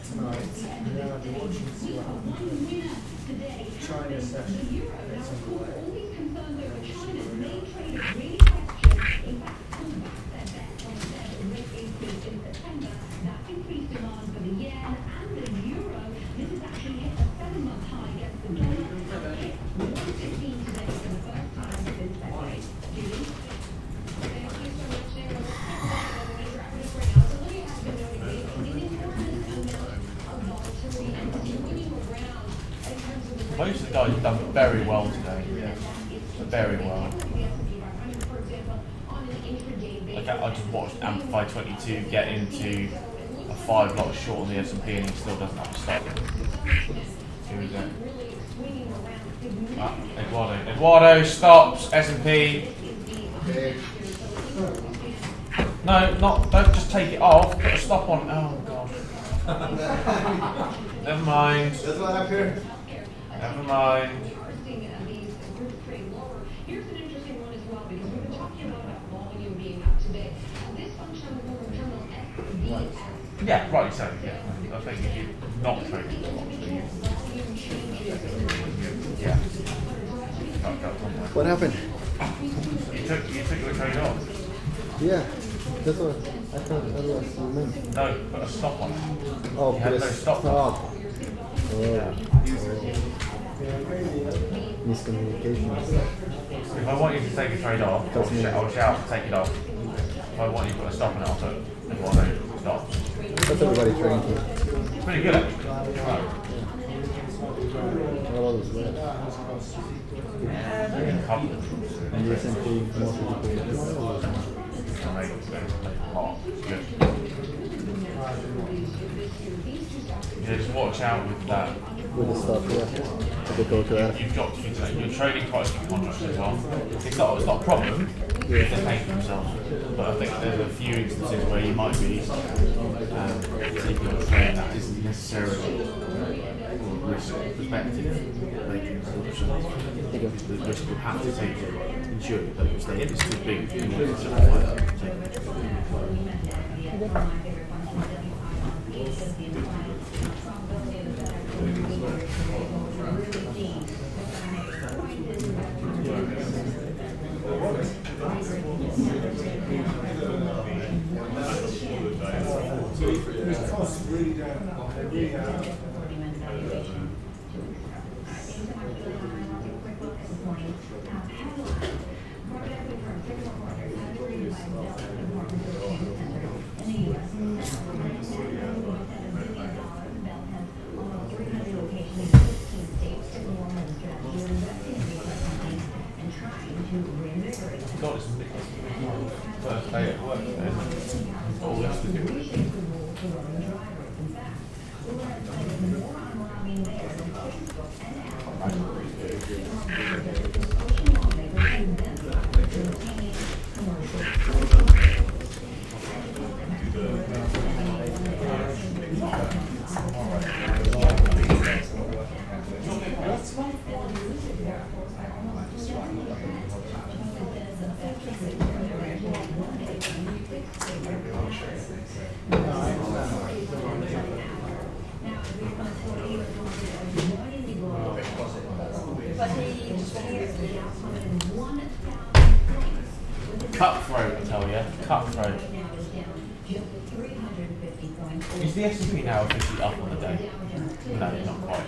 tonight. We're going to be watching to see what happens. China session gets underway. Most of the guys have done very well today. Very well. Like I just watched Amplify 22 get into a 5 lot short on the S&P and he still doesn't have a stop. Here we go. Eduardo stops S&P. No, don't just take it off. Put a stop on. Oh god. Never mind. That's what I'm here. Never mind. Here's an interesting one as well, because we've been talking about volume being up today. This function of the terminal SB. Yeah, right, so yeah. I think if you're not trading the box, then you. Yeah. What happened? You took the trade off. Yeah, that's what I thought. Otherwise, you meant. No, put a stop on it. Oh, You had no stop on it. Miscommunication. If I want you to take a trade off, I'll shout, take it off. If I want you to put a stop on it, I'll put Eduardo stop. That's everybody trying to. Pretty good actually. What about this red? And the S&P more people. Yeah, just watch out with that. With the stuff, yeah. If they go to that. You've got to be you're trading quite a few contracts as well. It's not a problem if they're paying for themselves. But I think there's a few instances where you might be taking a trade that isn't necessarily from a risk perspective making assumptions. The risk you have to take to ensure that you stay in is too big in order to avoid taking a trade. Costs really down. They're really down. God, it's first day at work and all this to do. Cutthroat, I tell you. Cutthroat. Is the S&P now officially up on the day? No, not quite.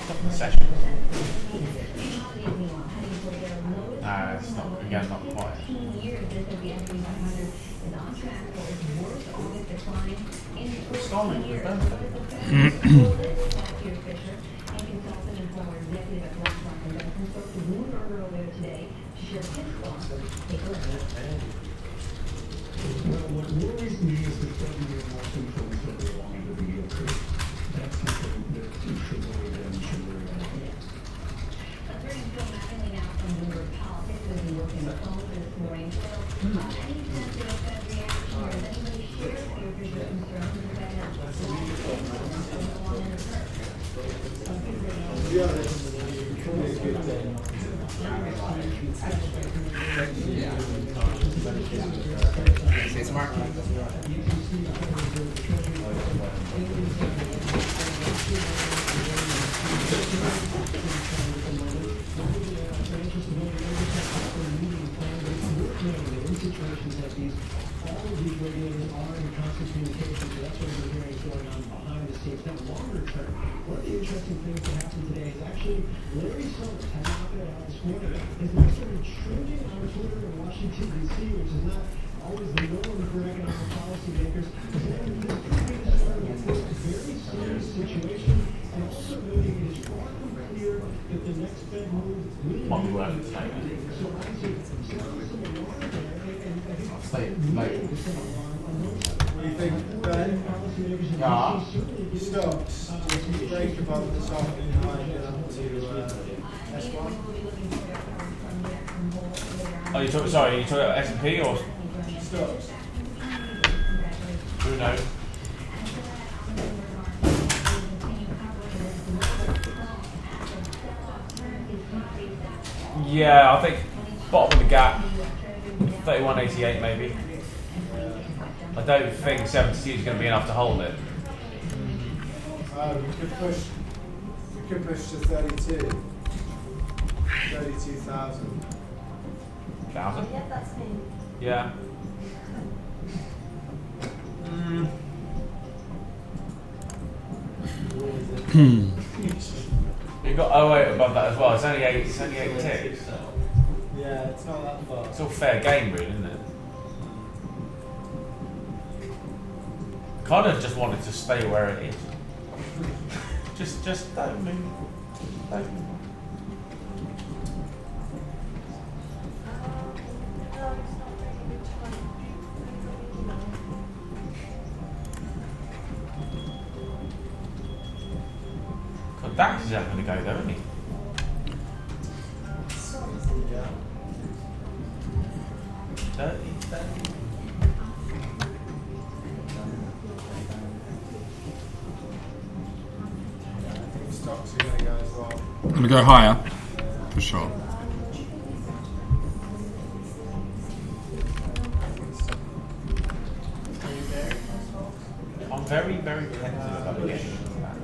Stop the session. Nah, it's not, again, not quite. Stalling for What worries me is the Fed being more control over long into the yield curve. That's something that we should worry about and should worry about. Turning Phil Mattingly now from Bloomberg Politics, who has been working the phone this morning. So, any sense of a Fed reaction, or does anybody share your concerns that the Fed has along in the curve? Say smart. Situations like these, all of these regulators are in constant communication, so that's what we're hearing going on behind the scenes. Now, longer term, one of the interesting things that happened today is actually Larry Summers had knocked it out this morning. Is now started trending on Twitter in Washington, D.C., which is not always the norm for economic policymakers. But then this could be the start of a very serious situation, and also noting it is far from clear that the next Fed move will Might be worth it tonight. So I see some alarm there. I'll stay late. What do you think, Ben? Yeah. Stocks. Break above the top and high down to S1. Oh, you talking about S&P or Stocks. who knows? Yeah, I think bottom of the gap, 31.88 maybe. I don't think 72 is going to be enough to hold it. We could push to 32. 32,000. 1,000? Yeah, that's me. Yeah. You've got 08 above that as well. It's only 8 ticks. Yeah, it's not that far. It's all fair game, really, isn't it? Kind of just wanted to stay where it is. just don't move. Don't move. God, Dax is having to go though, isn't he? Yeah. 30. Stocks are going to go as well. I'm gonna go higher, for sure. I'm very, very tentative about getting into that.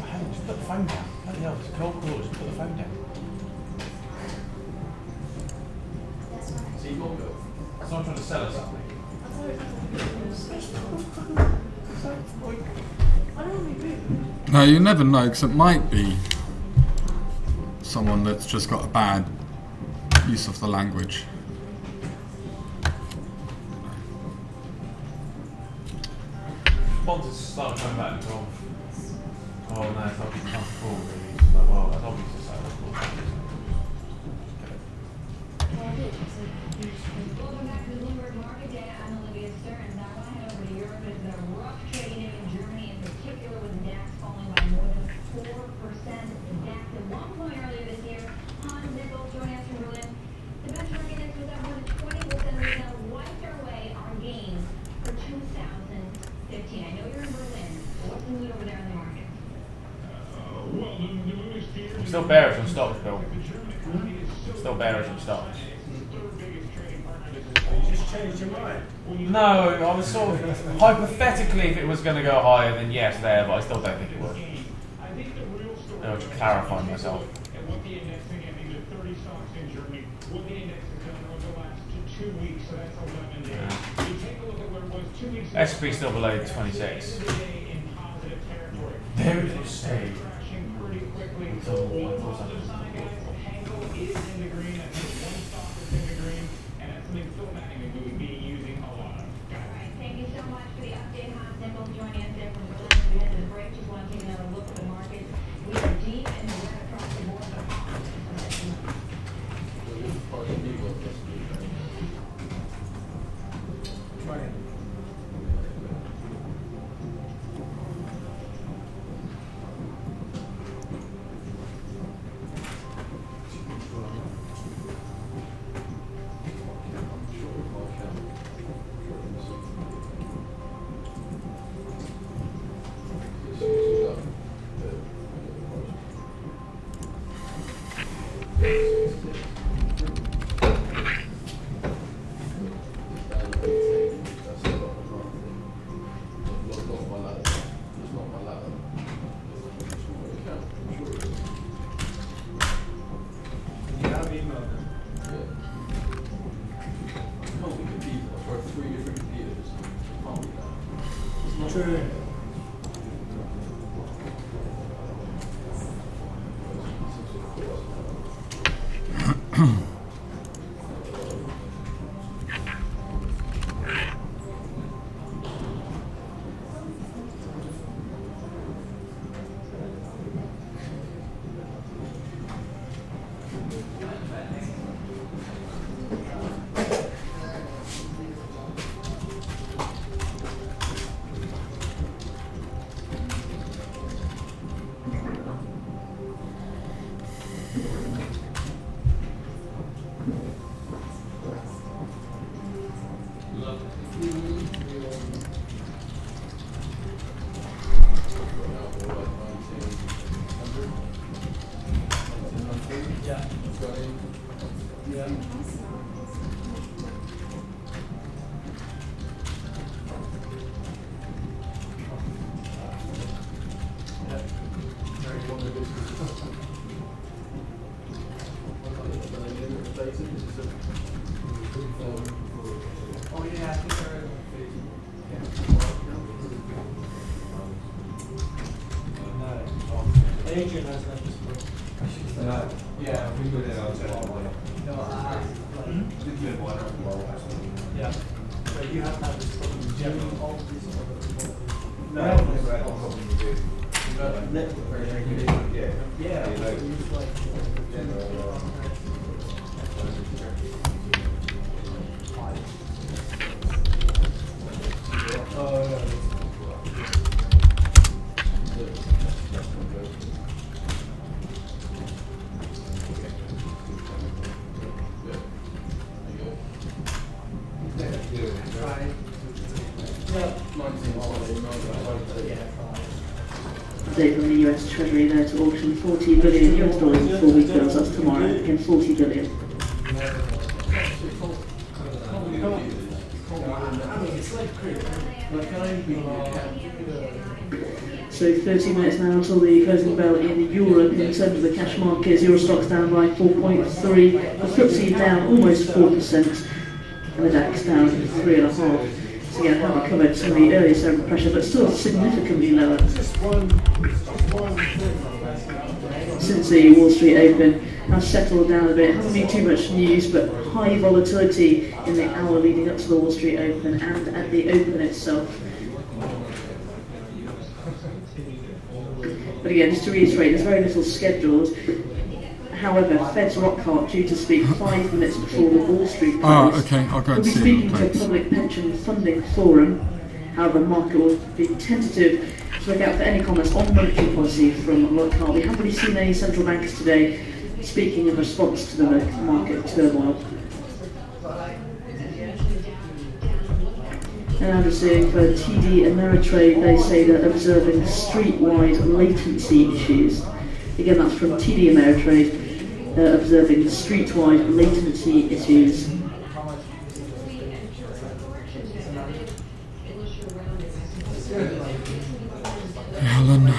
Hey, just put the phone down. Bloody hell, it's a cold call, just put the phone down. Someone trying to sell us something. No, you never know, because it might be someone that's just got a bad use of the language. Sponsors start coming back and go, oh no, it's not cool really. It's like, well, that's obviously so. Welcome back to the Bloomberg Market Day. I'm Olivia Stern. Now I head over to Europe. It's been a rough trading day in Germany, in particular, with the DAX falling by more than 4%. The DAX at one point earlier this year, Hans Nichols joining us from Berlin. The benchmark index was up more than 20%. We've now wiped our way our gains for 2015. I know you're in Berlin. What's the mood over there in the market? I'm still bearish on stocks, Bill. still bearish in stocks. You just changed your mind. No, I was sort of hypothetically, if it was going to go higher, then yes, there, but I still don't think it would. I'll just clarify myself. SP still below 26. There it is. Stay. Thank you so much for the update, Hans Nichols joining us there from Berlin. We head to the break. Just want to take another look at the markets. We are deep in the red across the board. True. Adrian has left this book. Yeah, we go there as well. Yeah. So you have had this problem in general. Yeah. Update from the US Treasury there to auction 40 billion US dollars in 4-week bills. That's tomorrow. Again, 40 billion. So 30 minutes now until the closing bell in Europe. In terms of the cash markets, Euro stocks down by 4.3, the FTSE down almost 4%, and the DAX down 3.5%. So again, I haven't recovered some of the earlier zone of pressure, but still significantly lower. Since the Wall Street Open has settled down a bit, hasn't been too much news, but high volatility in the hour leading up to the Wall Street Open and at the Open itself. But again, just to reiterate, there's very little scheduled. However, Fed's Rockhart due to speak 5 minutes before the Wall Street close. Okay, I'll go and We'll be see speaking them, to a thanks. public pension funding forum. However, the market will be tentative to look out for any comments on monetary policy from Rockhart. We haven't really seen any central bankers today speaking in response to the market turmoil. And I'm just seeing for TD Ameritrade, they say they're observing street-wide latency issues. Again, that's from TD Ameritrade. observing street-wide latency issues. Helen.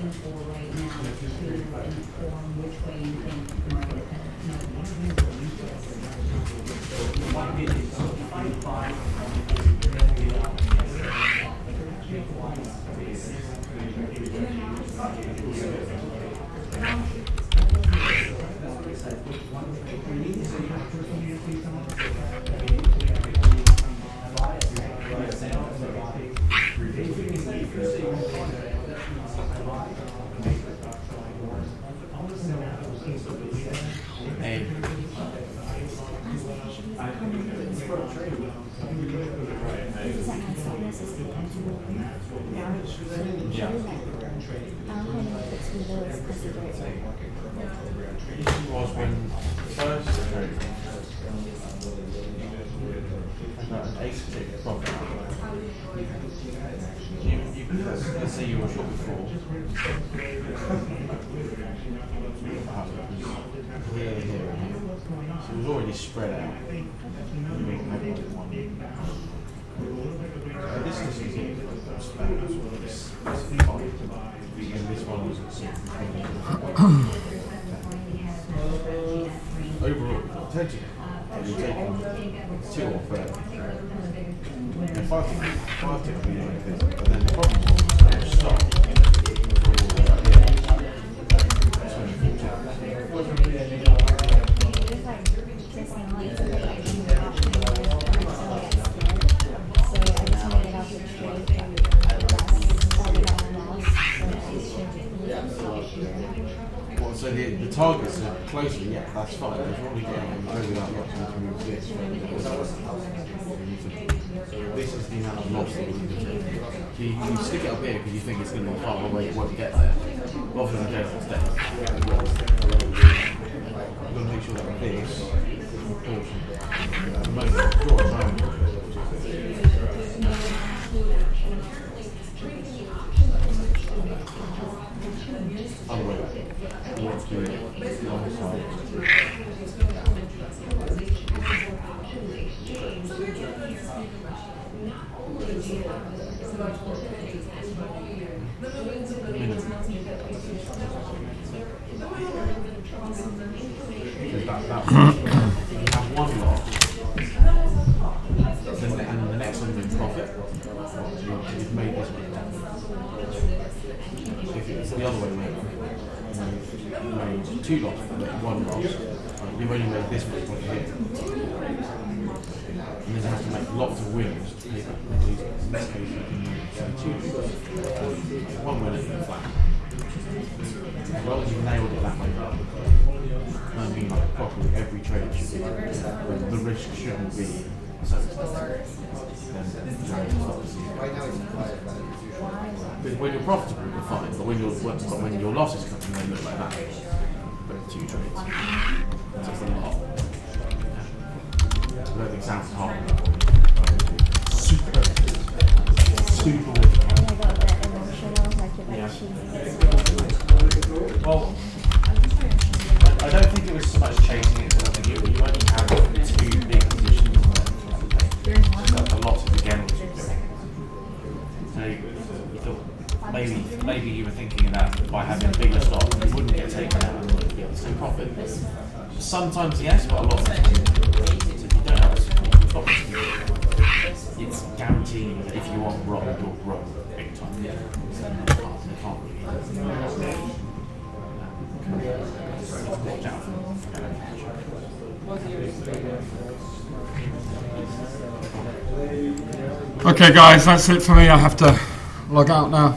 looking for right now to inform which way you think the market was when first I got an ace tick profit. Let's say you were short before. Here, here, here. So it was already spread out. This is easy. And this one was overall, potentially, you're taking 2 or 30. And 5 tick would be like this. But then the problem was, stop. So the targets are closer, yeah, that's fine. If you want to get over that much, you can move this. This is the amount of loss that we can do. You stick it up here because you think it's going to be far away, it won't get there. Often it goes instead. You've got to make sure that this is proportion. At the moment, draw a triangle. Other way back. You want to do it on the side. That you have one lot, and the next one is profit. You've made this one. If it's the other way around, you made 2 lots, but 1 loss. You've only made this much money here. And then you have to make lots of wins to pay back the losers. In this case, you can make 2 1 win and flat. As long as you've nailed it that way, I mean, like properly, every trade should be, the risk shouldn't be so expensive. Then the trade stops. Because when you're profitable, you're fine, but when your losses come, they look like that. But 2 trades. That's a lot. I don't think it sounds hard. Super. Yeah. Well, I don't think it was so much chasing it, but I think you only have 2 big positions on there. A lot of the gambles you're doing. So maybe you were thinking that by having a bigger stock, you wouldn't get taken out and wouldn't get the same profit. Sometimes yes, but a lot of the time, if you don't have a stock, it's guaranteed that if you want grow, you'll grow big time. You can't really. Watch out for Okay guys, that's it for me. I have to log out now.